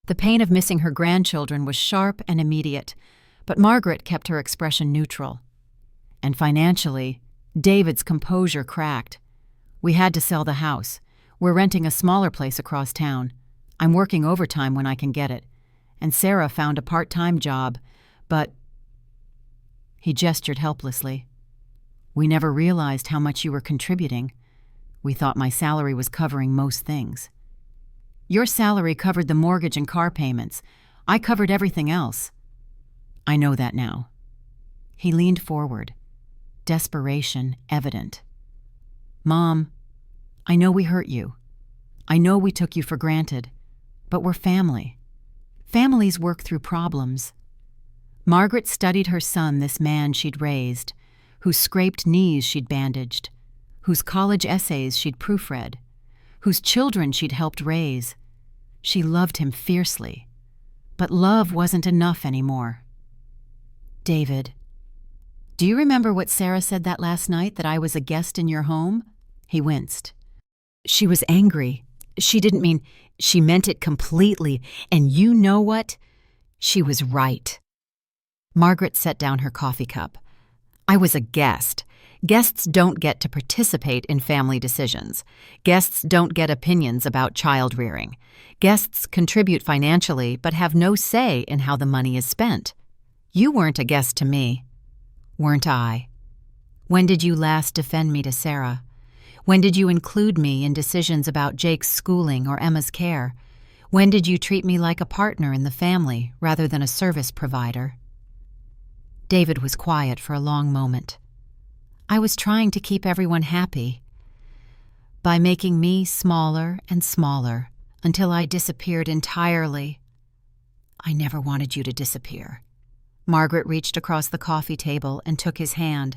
The pain of missing her grandchildren was sharp and immediate, but Margaret kept her expression neutral. And financially, David's composure cracked. "We had to sell the house. We're renting a smaller place across town. I'm working overtime when I can get it. And Sarah found a part-time job, but—" He gestured helplessly. "We never realized how much you were contributing. We thought my salary was covering most things." "Your salary covered the mortgage and car payments. I covered everything else." "I know that now." He leaned forward, desperation evident. "Mom, I know we hurt you. I know we took you for granted, but we're family. Families work through problems. Margaret studied her son, this man she'd raised, whose scraped knees she'd bandaged, whose college essays she'd proofread, whose children she'd helped raise. She loved him fiercely, but love wasn't enough anymore. David, do you remember what Sarah said that last night, that I was a guest in your home? He winced. She was angry. She didn't mean, she meant it completely, and you know what? She was right. Margaret set down her coffee cup. I was a guest. Guests don't get to participate in family decisions. Guests don't get opinions about child rearing. Guests contribute financially but have no say in how the money is spent. You weren't a guest to me. Weren't I? When did you last defend me to Sarah? When did you include me in decisions about Jake's schooling or Emma's care? When did you treat me like a partner in the family rather than a service provider? David was quiet for a long moment. I was trying to keep everyone happy by making me smaller and smaller until I disappeared entirely. I never wanted you to disappear. Margaret reached across the coffee table and took his hand.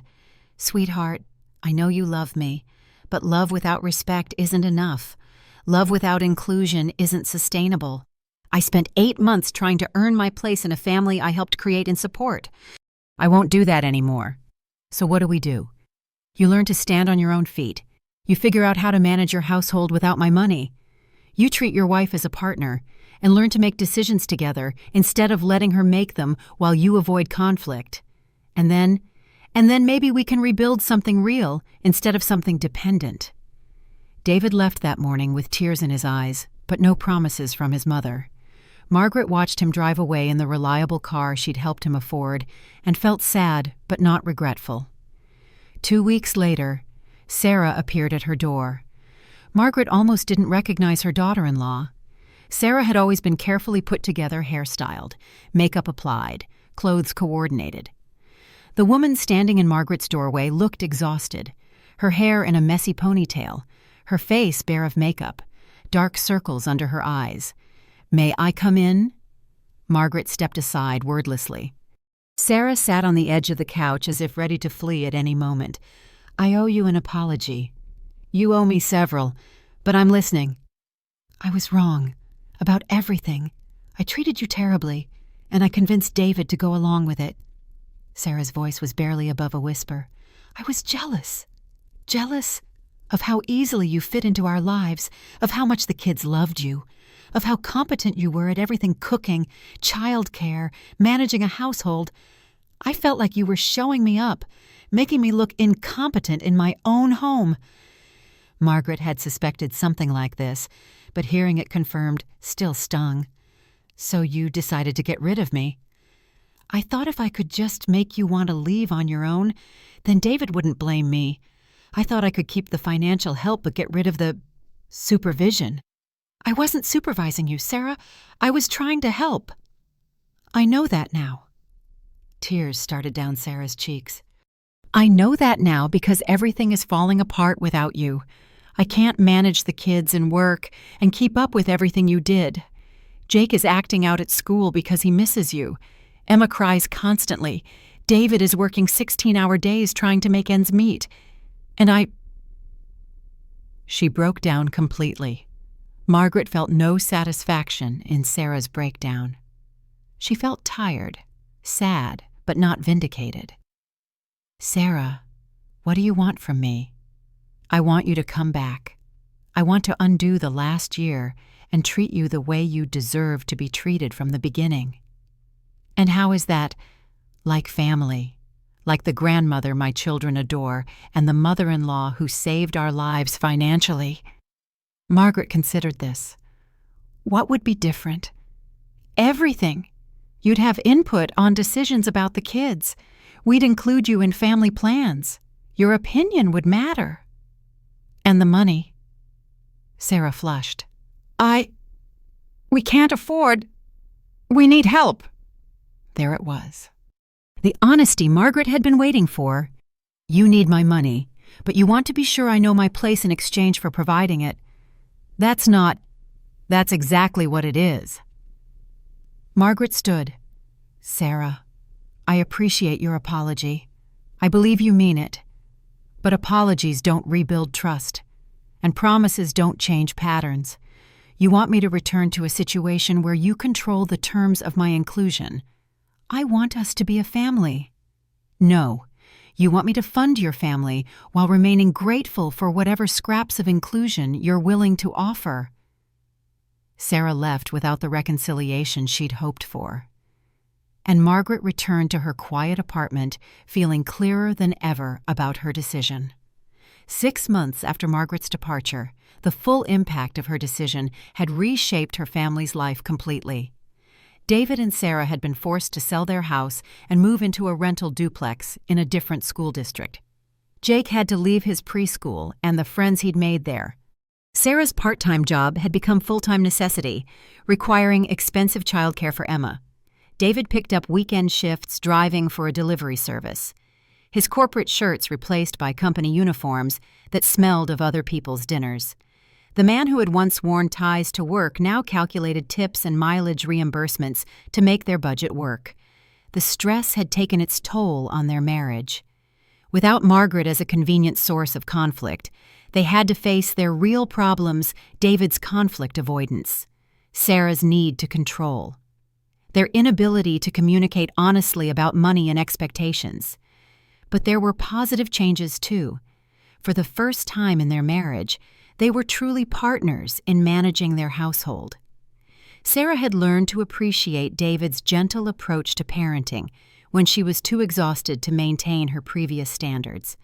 Sweetheart, I know you love me, but love without respect isn't enough. Love without inclusion isn't sustainable. I spent 8 months trying to earn my place in a family I helped create and support. I won't do that anymore. So what do? You learn to stand on your own feet. You figure out how to manage your household without my money. You treat your wife as a partner and learn to make decisions together instead of letting her make them while you avoid conflict. And then maybe we can rebuild something real instead of something dependent. David left that morning with tears in his eyes, but no promises from his mother. Margaret watched him drive away in the reliable car she'd helped him afford and felt sad but not regretful. 2 weeks later, Sarah appeared at her door. Margaret almost didn't recognize her daughter-in-law. Sarah had always been carefully put together, hairstyled, makeup applied, clothes coordinated. The woman standing in Margaret's doorway looked exhausted, her hair in a messy ponytail, her face bare of makeup, dark circles under her eyes. "May I come in?" Margaret stepped aside wordlessly. Sarah sat on the edge of the couch as if ready to flee at any moment. "I owe you an apology." "You owe me several, but I'm listening." "I was wrong. About everything. I treated you terribly, and I convinced David to go along with it." Sarah's voice was barely above a whisper. "I was jealous. Jealous of how easily you fit into our lives, of how much the kids loved you, of how competent you were at everything: cooking, childcare, managing a household. I felt like you were showing me up, making me look incompetent in my own home." Margaret had suspected something like this, but hearing it confirmed still stung. "So you decided to get rid of me?" "I thought if I could just make you want to leave on your own, then David wouldn't blame me. I thought I could keep the financial help but get rid of the supervision." "I wasn't supervising you, Sarah. I was trying to help." "I know that now." Tears started down Sarah's cheeks. "I know that now because everything is falling apart without you. I can't manage the kids and work and keep up with everything you did. Jake is acting out at school because he misses you. Emma cries constantly. David is working 16-hour days trying to make ends meet. And She broke down completely. Margaret felt no satisfaction in Sarah's breakdown. She felt tired, sad, but not vindicated. "Sarah, what do you want from me? I want you to come back. I want to undo the last year and treat you the way you deserve to be treated from the beginning." "And how is that like family? Like the grandmother my children adore and the mother-in-law who saved our lives financially?" Margaret considered this. What would be different? Everything. You'd have input on decisions about the kids. We'd include you in family plans. Your opinion would matter. And the money. Sarah flushed. We can't afford. We need help." There it was. The honesty Margaret had been waiting for. "You need my money, but you want to be sure I know my place in exchange for providing it. That's exactly what it is." Margaret stood. "Sarah, I appreciate your apology. I believe you mean it. But apologies don't rebuild trust, and promises don't change patterns. You want me to return to a situation where you control the terms of my inclusion. I want us to be a family. No, you want me to fund your family while remaining grateful for whatever scraps of inclusion you're willing to offer." Sarah left without the reconciliation she'd hoped for. And Margaret returned to her quiet apartment, feeling clearer than ever about her decision. 6 months after Margaret's departure, the full impact of her decision had reshaped her family's life completely. David and Sarah had been forced to sell their house and move into a rental duplex in a different school district. Jake had to leave his preschool and the friends he'd made there. Sarah's part-time job had become full-time necessity, requiring expensive childcare for Emma. David picked up weekend shifts driving for a delivery service. His corporate shirts replaced by company uniforms that smelled of other people's dinners. The man who had once worn ties to work now calculated tips and mileage reimbursements to make their budget work. The stress had taken its toll on their marriage. Without Margaret as a convenient source of conflict, they had to face their real problems: David's conflict avoidance, Sarah's need to control, their inability to communicate honestly about money and expectations. But there were positive changes too. For the first time in their marriage, they were truly partners in managing their household. Sarah had learned to appreciate David's gentle approach to parenting when she was too exhausted to maintain her previous standards.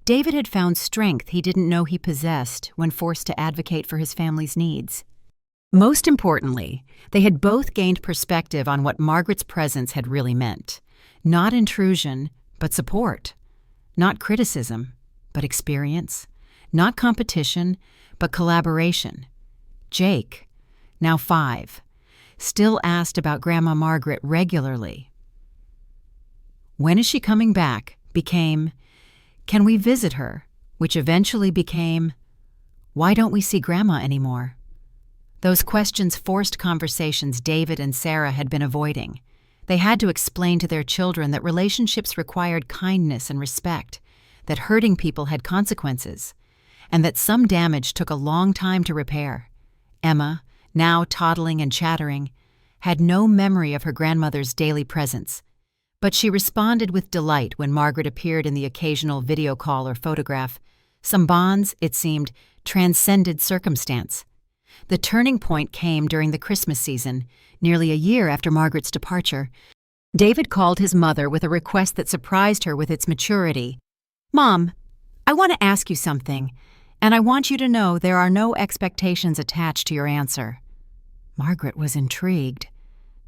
David had found strength he didn't know he possessed when forced to advocate for his family's needs. Most importantly, they had both gained perspective on what Margaret's presence had really meant. Not intrusion, but support. Not criticism, but experience. Not competition, but collaboration. Jake, now 5, still asked about Grandma Margaret regularly. "When is she coming back?" became, "Can we visit her?" which eventually became, "Why don't we see Grandma anymore?" Those questions forced conversations David and Sarah had been avoiding. They had to explain to their children that relationships required kindness and respect, that hurting people had consequences, and that some damage took a long time to repair. Emma, now toddling and chattering, had no memory of her grandmother's daily presence, but she responded with delight when Margaret appeared in the occasional video call or photograph. Some bonds, it seemed, transcended circumstance. The turning point came during the Christmas season, nearly a year after Margaret's departure. David called his mother with a request that surprised her with its maturity. "Mom, I want to ask you something, and I want you to know there are no expectations attached to your answer." Margaret was intrigued.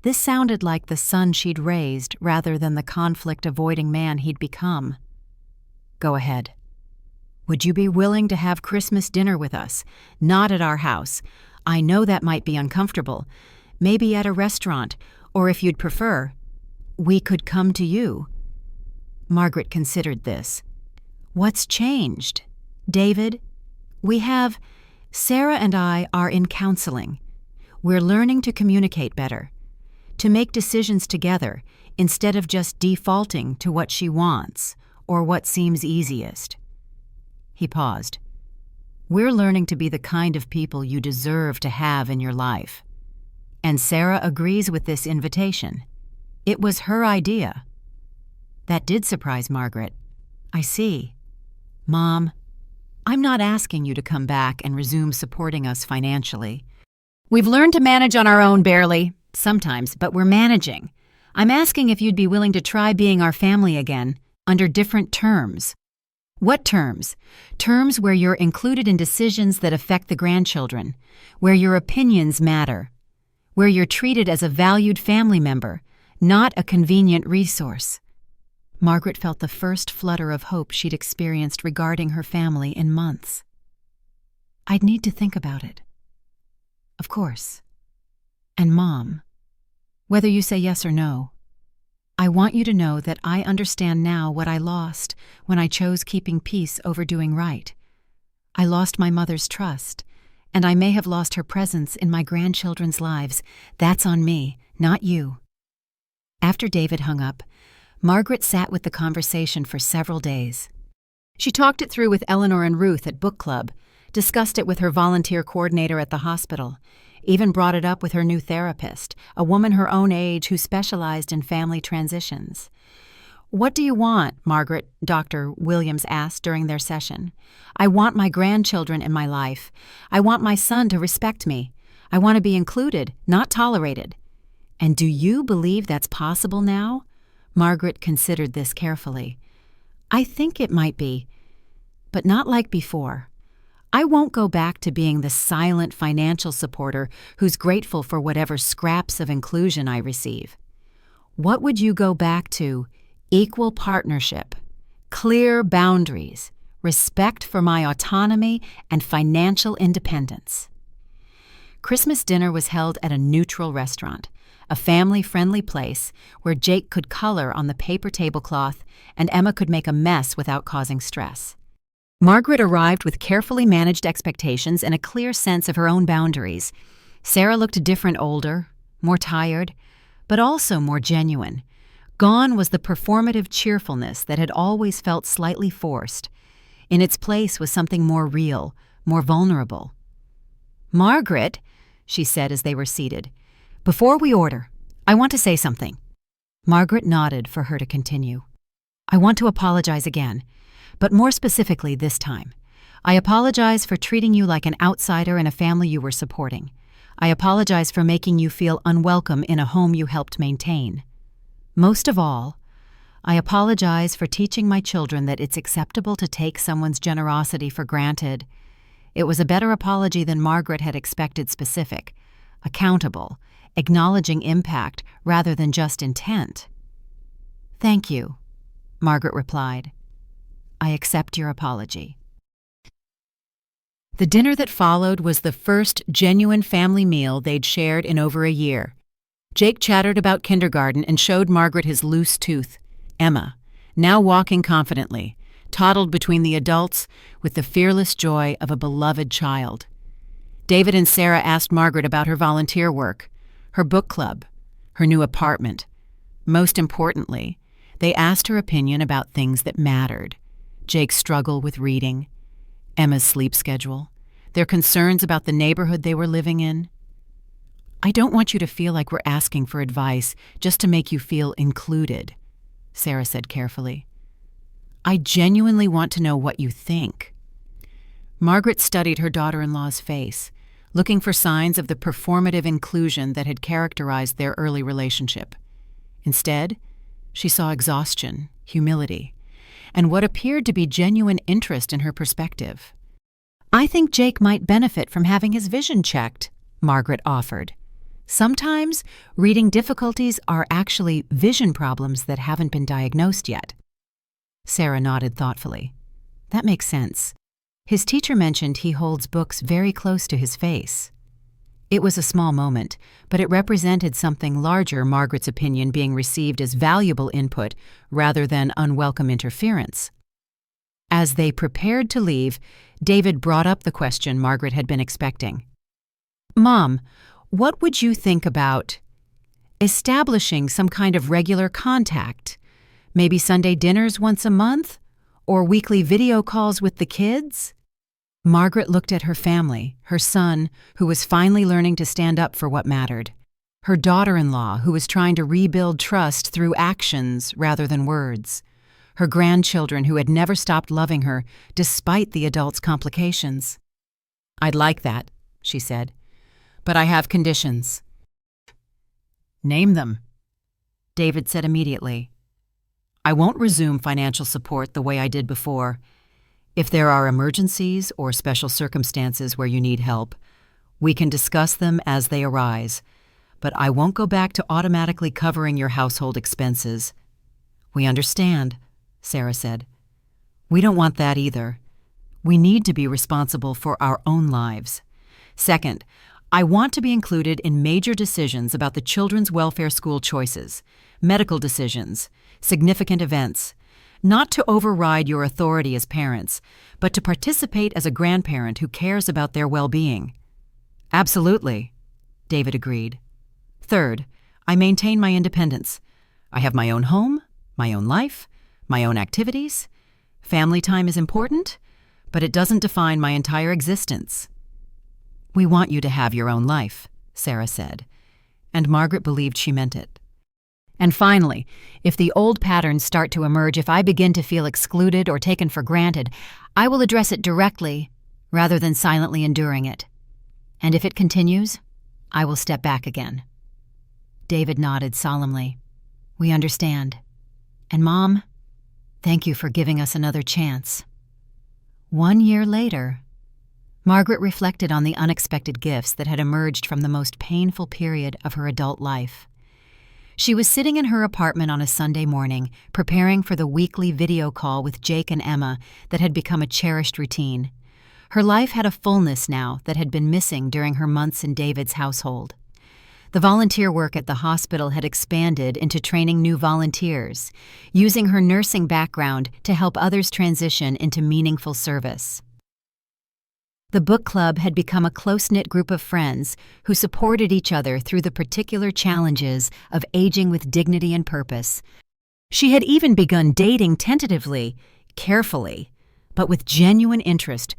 This sounded like the son she'd raised rather than the conflict-avoiding man he'd become. "Go ahead. Would you be willing to have Christmas dinner with us? Not at our house. I know that might be uncomfortable. Maybe at a restaurant, or if you'd prefer, we could come to you." Margaret considered this. "What's changed? David, Sarah and I are in counseling. We're learning to communicate better, to make decisions together instead of just defaulting to what she wants or what seems easiest." He paused. "We're learning to be the kind of people you deserve to have in your life." And Sarah agrees with this invitation. It was her idea. That did surprise Margaret. "I see. Mom, I'm not asking you to come back and resume supporting us financially. We've learned to manage on our own barely, sometimes, but we're managing. I'm asking if you'd be willing to try being our family again, under different terms." "What terms?" "Terms where you're included in decisions that affect the grandchildren, where your opinions matter, where you're treated as a valued family member, not a convenient resource." Margaret felt the first flutter of hope she'd experienced regarding her family in months. "I'd need to think about it." "Of course. And Mom, whether you say yes or no, I want you to know that I understand now what I lost when I chose keeping peace over doing right. I lost my mother's trust, and I may have lost her presence in my grandchildren's lives. That's on me, Not you." After David hung up, Margaret sat with the conversation for several days. She talked it through with Eleanor and Ruth at book club, discussed it with her volunteer coordinator at the hospital, even brought it up with her new therapist, a woman her own age who specialized in family transitions. "What do you want, Margaret?" Dr. Williams asked during their session. "I want my grandchildren in my life. I want my son to respect me. I want to be included, not tolerated." "And do you believe that's possible now?" Margaret considered this carefully. "I think it might be, but not like before. I won't go back to being the silent financial supporter who's grateful for whatever scraps of inclusion I receive." "What would you go back to?" "Equal partnership, clear boundaries, respect for my autonomy, and financial independence." Christmas dinner was held at a neutral restaurant, a family-friendly place where Jake could color on the paper tablecloth and Emma could make a mess without causing stress. Margaret arrived with carefully managed expectations and a clear sense of her own boundaries. Sarah looked different, older, more tired, but also more genuine. Gone was the performative cheerfulness that had always felt slightly forced. In its place was something more real, more vulnerable. "Margaret," she said as they were seated, "before we order, I want to say something." Margaret nodded for her to continue. "I want to apologize again, but more specifically this time. I apologize for treating you like an outsider in a family you were supporting. I apologize for making you feel unwelcome in a home you helped maintain. Most of all, I apologize for teaching my children that it's acceptable to take someone's generosity for granted." It was a better apology than Margaret had expected, specific, accountable, acknowledging impact rather than just intent. "Thank you," Margaret replied. "I accept your apology." The dinner that followed was the first genuine family meal they'd shared in over a year. Jake chattered about kindergarten and showed Margaret his loose tooth, Emma, now walking confidently, toddled between the adults with the fearless joy of a beloved child. David and Sarah asked Margaret about her volunteer work, her book club, her new apartment. Most importantly, they asked her opinion about things that mattered: Jake's struggle with reading, Emma's sleep schedule, their concerns about the neighborhood they were living in. "I don't want you to feel like we're asking for advice just to make you feel included," Sarah said carefully. "I genuinely want to know what you think." Margaret studied her daughter-in-law's face, looking for signs of the performative inclusion that had characterized their early relationship. Instead, she saw exhaustion, humility, and what appeared to be genuine interest in her perspective. "I think Jake might benefit from having his vision checked," Margaret offered. "Sometimes reading difficulties are actually vision problems that haven't been diagnosed yet." Sarah nodded thoughtfully. "That makes sense. His teacher mentioned he holds books very close to his face." It was a small moment, but it represented something larger, Margaret's opinion being received as valuable input rather than unwelcome interference. As they prepared to leave, David brought up the question Margaret had been expecting. "Mom, what would you think about establishing some kind of regular contact? Maybe Sunday dinners once a month? Or weekly video calls with the kids?" Margaret looked at her family, her son, who was finally learning to stand up for what mattered, her daughter-in-law, who was trying to rebuild trust through actions rather than words, her grandchildren who had never stopped loving her despite the adults' complications. "I'd like that," she said, "but I have conditions." "Name them," David said immediately. "I won't resume financial support the way I did before. If there are emergencies or special circumstances where you need help, we can discuss them as they arise, but I won't go back to automatically covering your household expenses." "We understand," Sarah said. "We don't want that either. We need to be responsible for our own lives. Second, I want to be included in major decisions about the children's welfare school choices, medical decisions, significant events, not to override your authority as parents, but to participate as a grandparent who cares about their well-being." "Absolutely," David agreed. "Third, I maintain my independence. I have my own home, my own life, my own activities. Family time is important, but it doesn't define my entire existence." "We want you to have your own life," Sarah said, and Margaret believed she meant it. "And finally, if the old patterns start to emerge, if I begin to feel excluded or taken for granted, I will address it directly rather than silently enduring it. And if it continues, I will step back again." David nodded solemnly. "We understand. And Mom, thank you for giving us another chance." 1 year later, Margaret reflected on the unexpected gifts that had emerged from the most painful period of her adult life. She was sitting in her apartment on a Sunday morning, preparing for the weekly video call with Jake and Emma that had become a cherished routine. Her life had a fullness now that had been missing during her months in David's household. The volunteer work at the hospital had expanded into training new volunteers, using her nursing background to help others transition into meaningful service. The book club had become a close-knit group of friends who supported each other through the particular challenges of aging with dignity and purpose. She had even begun dating tentatively, carefully, but with genuine interest.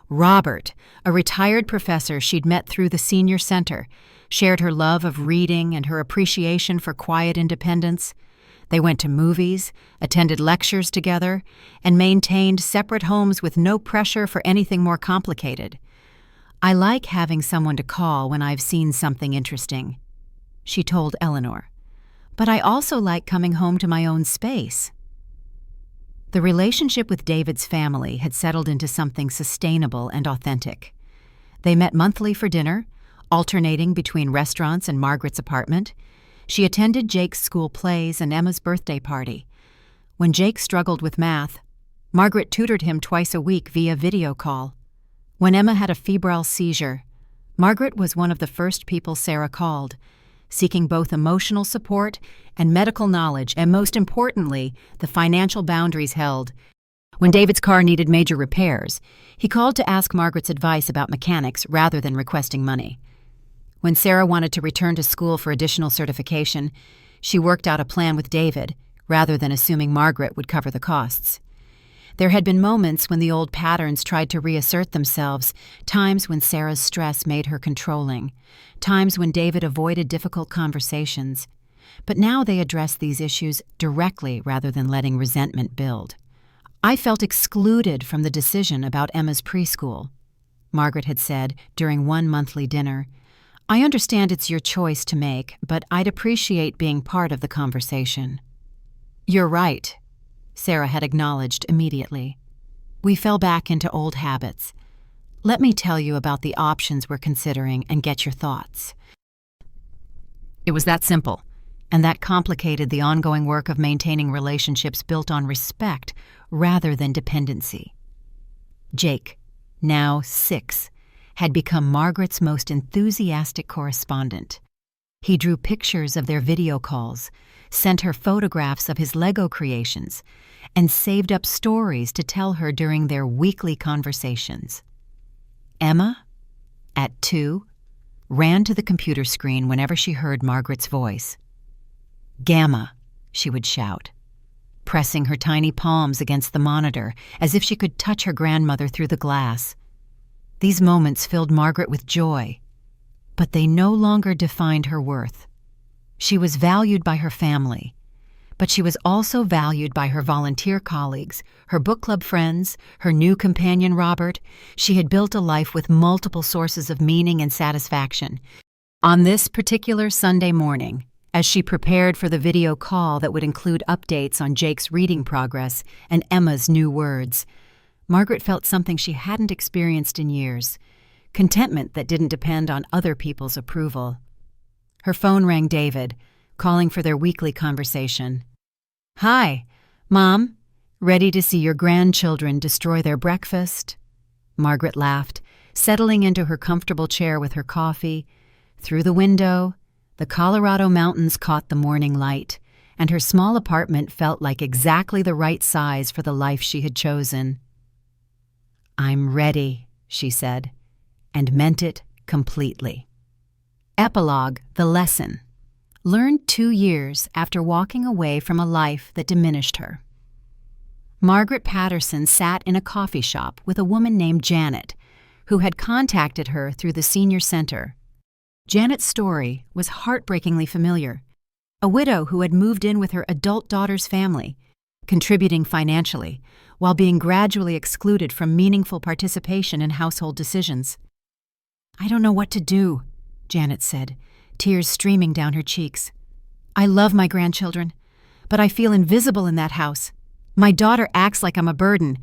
Robert, a retired professor she'd met through the senior center, shared her love of reading and her appreciation for quiet independence. They went to movies, attended lectures together, and maintained separate homes with no pressure for anything more complicated. "I like having someone to call when I've seen something interesting," she told Eleanor. "But I also like coming home to my own space." The relationship with David's family had settled into something sustainable and authentic. They met monthly for dinner, alternating between restaurants and Margaret's apartment. She attended Jake's school plays and Emma's birthday party. When Jake struggled with math, Margaret tutored him twice a week via video call. When Emma had a febrile seizure, Margaret was one of the first people Sarah called, seeking both emotional support and medical knowledge, and most importantly, the financial boundaries held. When David's car needed major repairs, he called to ask Margaret's advice about mechanics rather than requesting money. When Sarah wanted to return to school for additional certification, she worked out a plan with David rather than assuming Margaret would cover the costs. There had been moments when the old patterns tried to reassert themselves, times when Sarah's stress made her controlling, times when David avoided difficult conversations. But now they addressed these issues directly rather than letting resentment build. "I felt excluded from the decision about Emma's preschool," Margaret had said during one monthly dinner. "I understand it's your choice to make, but I'd appreciate being part of the conversation." "You're right," Sarah had acknowledged immediately. "We fell back into old habits. Let me tell you about the options we're considering and get your thoughts." It was that simple, and that complicated the ongoing work of maintaining relationships built on respect rather than dependency. Jake, now 6, had become Margaret's most enthusiastic correspondent. He drew pictures of their video calls, sent her photographs of his Lego creations, and saved up stories to tell her during their weekly conversations. Emma, at 2, ran to the computer screen whenever she heard Margaret's voice. "Gamma," she would shout, pressing her tiny palms against the monitor as if she could touch her grandmother through the glass. These moments filled Margaret with joy, but they no longer defined her worth. She was valued by her family, but she was also valued by her volunteer colleagues, her book club friends, her new companion Robert. She had built a life with multiple sources of meaning and satisfaction. On this particular Sunday morning, as she prepared for the video call that would include updates on Jake's reading progress and Emma's new words, Margaret felt something she hadn't experienced in years, contentment that didn't depend on other people's approval. Her phone rang David, calling for their weekly conversation. "Hi, Mom, ready to see your grandchildren destroy their breakfast?" Margaret laughed, settling into her comfortable chair with her coffee. Through the window, the Colorado mountains caught the morning light, and her small apartment felt like exactly the right size for the life she had chosen. "I'm ready," she said, and meant it completely. Epilogue, the lesson. learned 2 years after walking away from a life that diminished her. Margaret Patterson sat in a coffee shop with a woman named Janet, who had contacted her through the senior center. Janet's story was heartbreakingly familiar. A widow who had moved in with her adult daughter's family, contributing financially, while being gradually excluded from meaningful participation in household decisions. "I don't know what to do," Janet said, tears streaming down her cheeks. "I love my grandchildren, but I feel invisible in that house. My daughter acts like I'm a burden,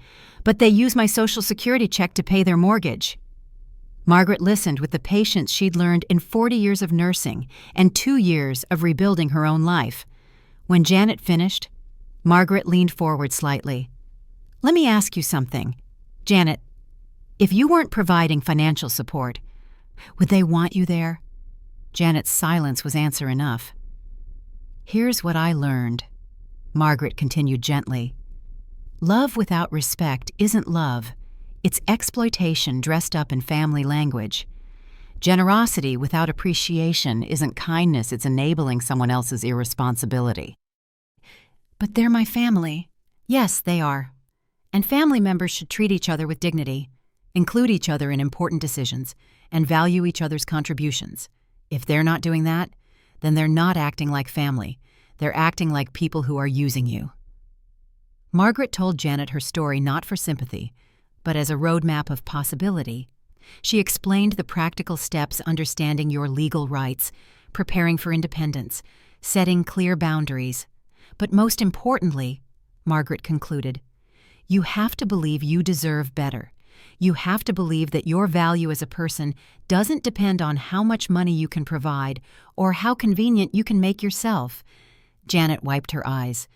but they use my Social Security check to pay their mortgage." Margaret listened with the patience she'd learned in 40 years of nursing and 2 years of rebuilding her own life. When Janet finished, Margaret leaned forward slightly. "Let me ask you something. Janet, if you weren't providing financial support, would they want you there?" Janet's silence was answer enough. "Here's what I learned," Margaret continued gently. "Love without respect isn't love. It's exploitation dressed up in family language. Generosity without appreciation isn't kindness, it's enabling someone else's irresponsibility." "But they're my family." "Yes, they are. And family members should treat each other with dignity, include each other in important decisions, and value each other's contributions. If they're not doing that, then they're not acting like family. They're acting like people who are using you." Margaret told Janet her story not for sympathy, but as a roadmap of possibility. She explained the practical steps understanding your legal rights, preparing for independence, setting clear boundaries. But most importantly, Margaret concluded, you have to believe you deserve better. You have to believe that your value as a person doesn't depend on how much money you can provide or how convenient you can make yourself. Janet wiped her eyes.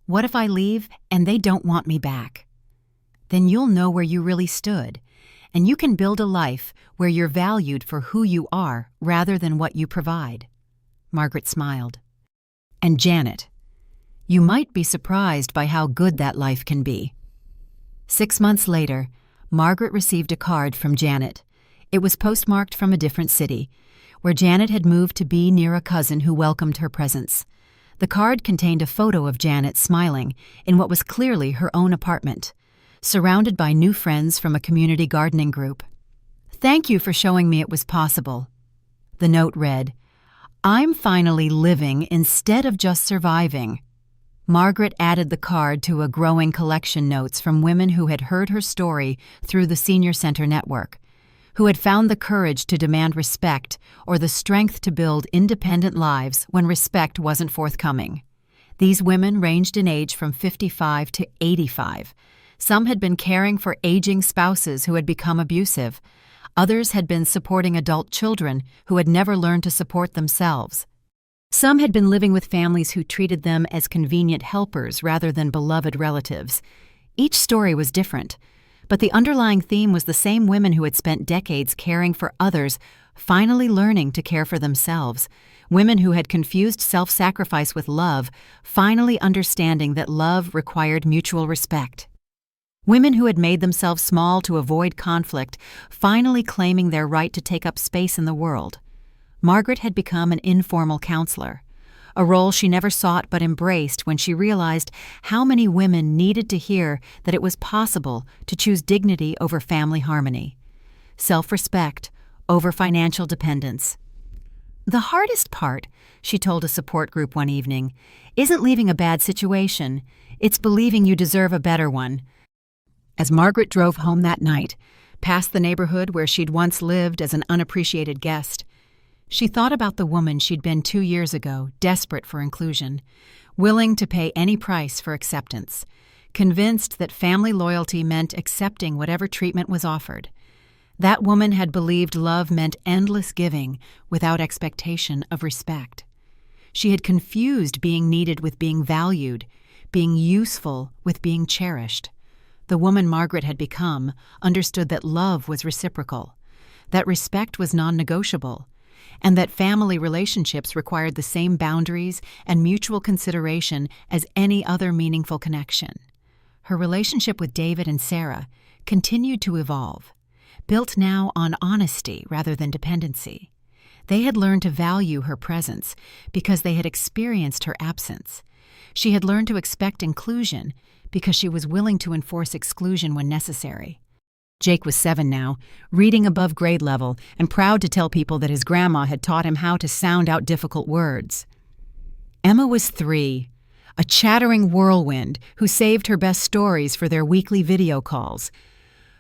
"What if I leave and they don't want me back?" "Then you'll know where you really stood, and you can build a life where you're valued for who you are rather than what you provide." Margaret smiled. "And Janet, you might be surprised by how good that life can be." 6 months later, Margaret received a card from Janet. It was postmarked from a different city, where Janet had moved to be near a cousin who welcomed her presence. The card contained a photo of Janet smiling in what was clearly her own apartment, surrounded by new friends from a community gardening group. "Thank you for showing me it was possible." The note read, "I'm finally living instead of just surviving." Margaret added the card to a growing collection notes from women who had heard her story through the Senior Center network, who had found the courage to demand respect or the strength to build independent lives when respect wasn't forthcoming. These women ranged in age from 55 to 85. Some had been caring for aging spouses who had become abusive. Others had been supporting adult children who had never learned to support themselves. Some had been living with families who treated them as convenient helpers rather than beloved relatives. Each story was different, but the underlying theme was the same women who had spent decades caring for others finally learning to care for themselves. Women who had confused self-sacrifice with love, finally understanding that love required mutual respect. Women who had made themselves small to avoid conflict, finally claiming their right to take up space in the world. Margaret had become an informal counselor, a role she never sought but embraced when she realized how many women needed to hear that it was possible to choose dignity over family harmony, self-respect over financial dependence. "The hardest part," she told a support group one evening, "isn't leaving a bad situation, it's believing you deserve a better one." As Margaret drove home that night, past the neighborhood where she'd once lived as an unappreciated guest, she thought about the woman she'd been 2 years ago, desperate for inclusion, willing to pay any price for acceptance, convinced that family loyalty meant accepting whatever treatment was offered. That woman had believed love meant endless giving without expectation of respect. She had confused being needed with being valued, being useful with being cherished. The woman Margaret had become understood that love was reciprocal, that respect was non-negotiable, and that family relationships required the same boundaries and mutual consideration as any other meaningful connection. Her relationship with David and Sarah continued to evolve, built now on honesty rather than dependency. They had learned to value her presence because they had experienced her absence. She had learned to expect inclusion because she was willing to enforce exclusion when necessary. Jake was 7 now, reading above grade level and proud to tell people that his grandma had taught him how to sound out difficult words. Emma was 3, a chattering whirlwind who saved her best stories for their weekly video calls.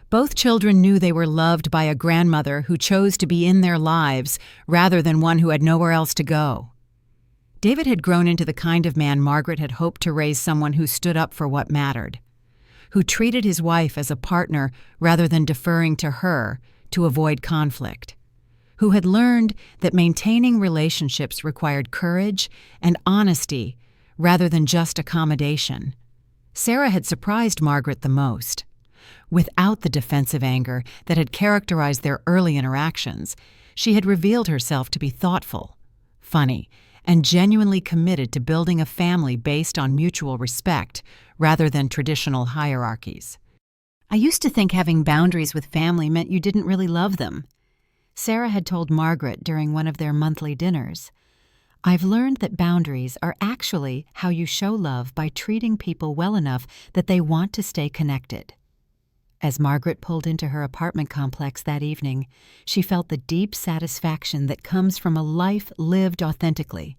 Both children knew they were loved by a grandmother who chose to be in their lives rather than one who had nowhere else to go. David had grown into the kind of man Margaret had hoped to raise, someone who stood up for what mattered, who treated his wife as a partner rather than deferring to her to avoid conflict, who had learned that maintaining relationships required courage and honesty rather than just accommodation. Sarah had surprised Margaret the most. Without the defensive anger that had characterized their early interactions, she had revealed herself to be thoughtful, funny, and genuinely committed to building a family based on mutual respect rather than traditional hierarchies. "I used to think having boundaries with family meant you didn't really love them," Sarah had told Margaret during one of their monthly dinners. "I've learned that boundaries are actually how you show love by treating people well enough that they want to stay connected." As Margaret pulled into her apartment complex that evening, she felt the deep satisfaction that comes from a life lived authentically.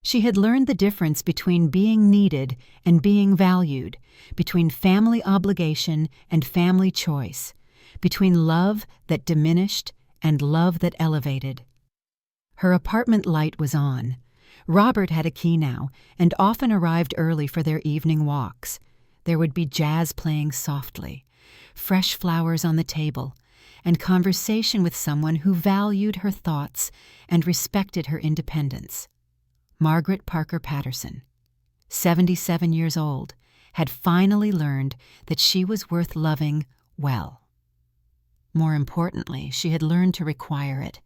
She had learned the difference between being needed and being valued, between family obligation and family choice, between love that diminished and love that elevated. Her apartment light was on. Robert had a key now and often arrived early for their evening walks. There would be jazz playing softly, fresh flowers on the table, and conversation with someone who valued her thoughts and respected her independence. Margaret Parker Patterson, 77 years old, had finally learned that she was worth loving well. More importantly, she had learned to require it.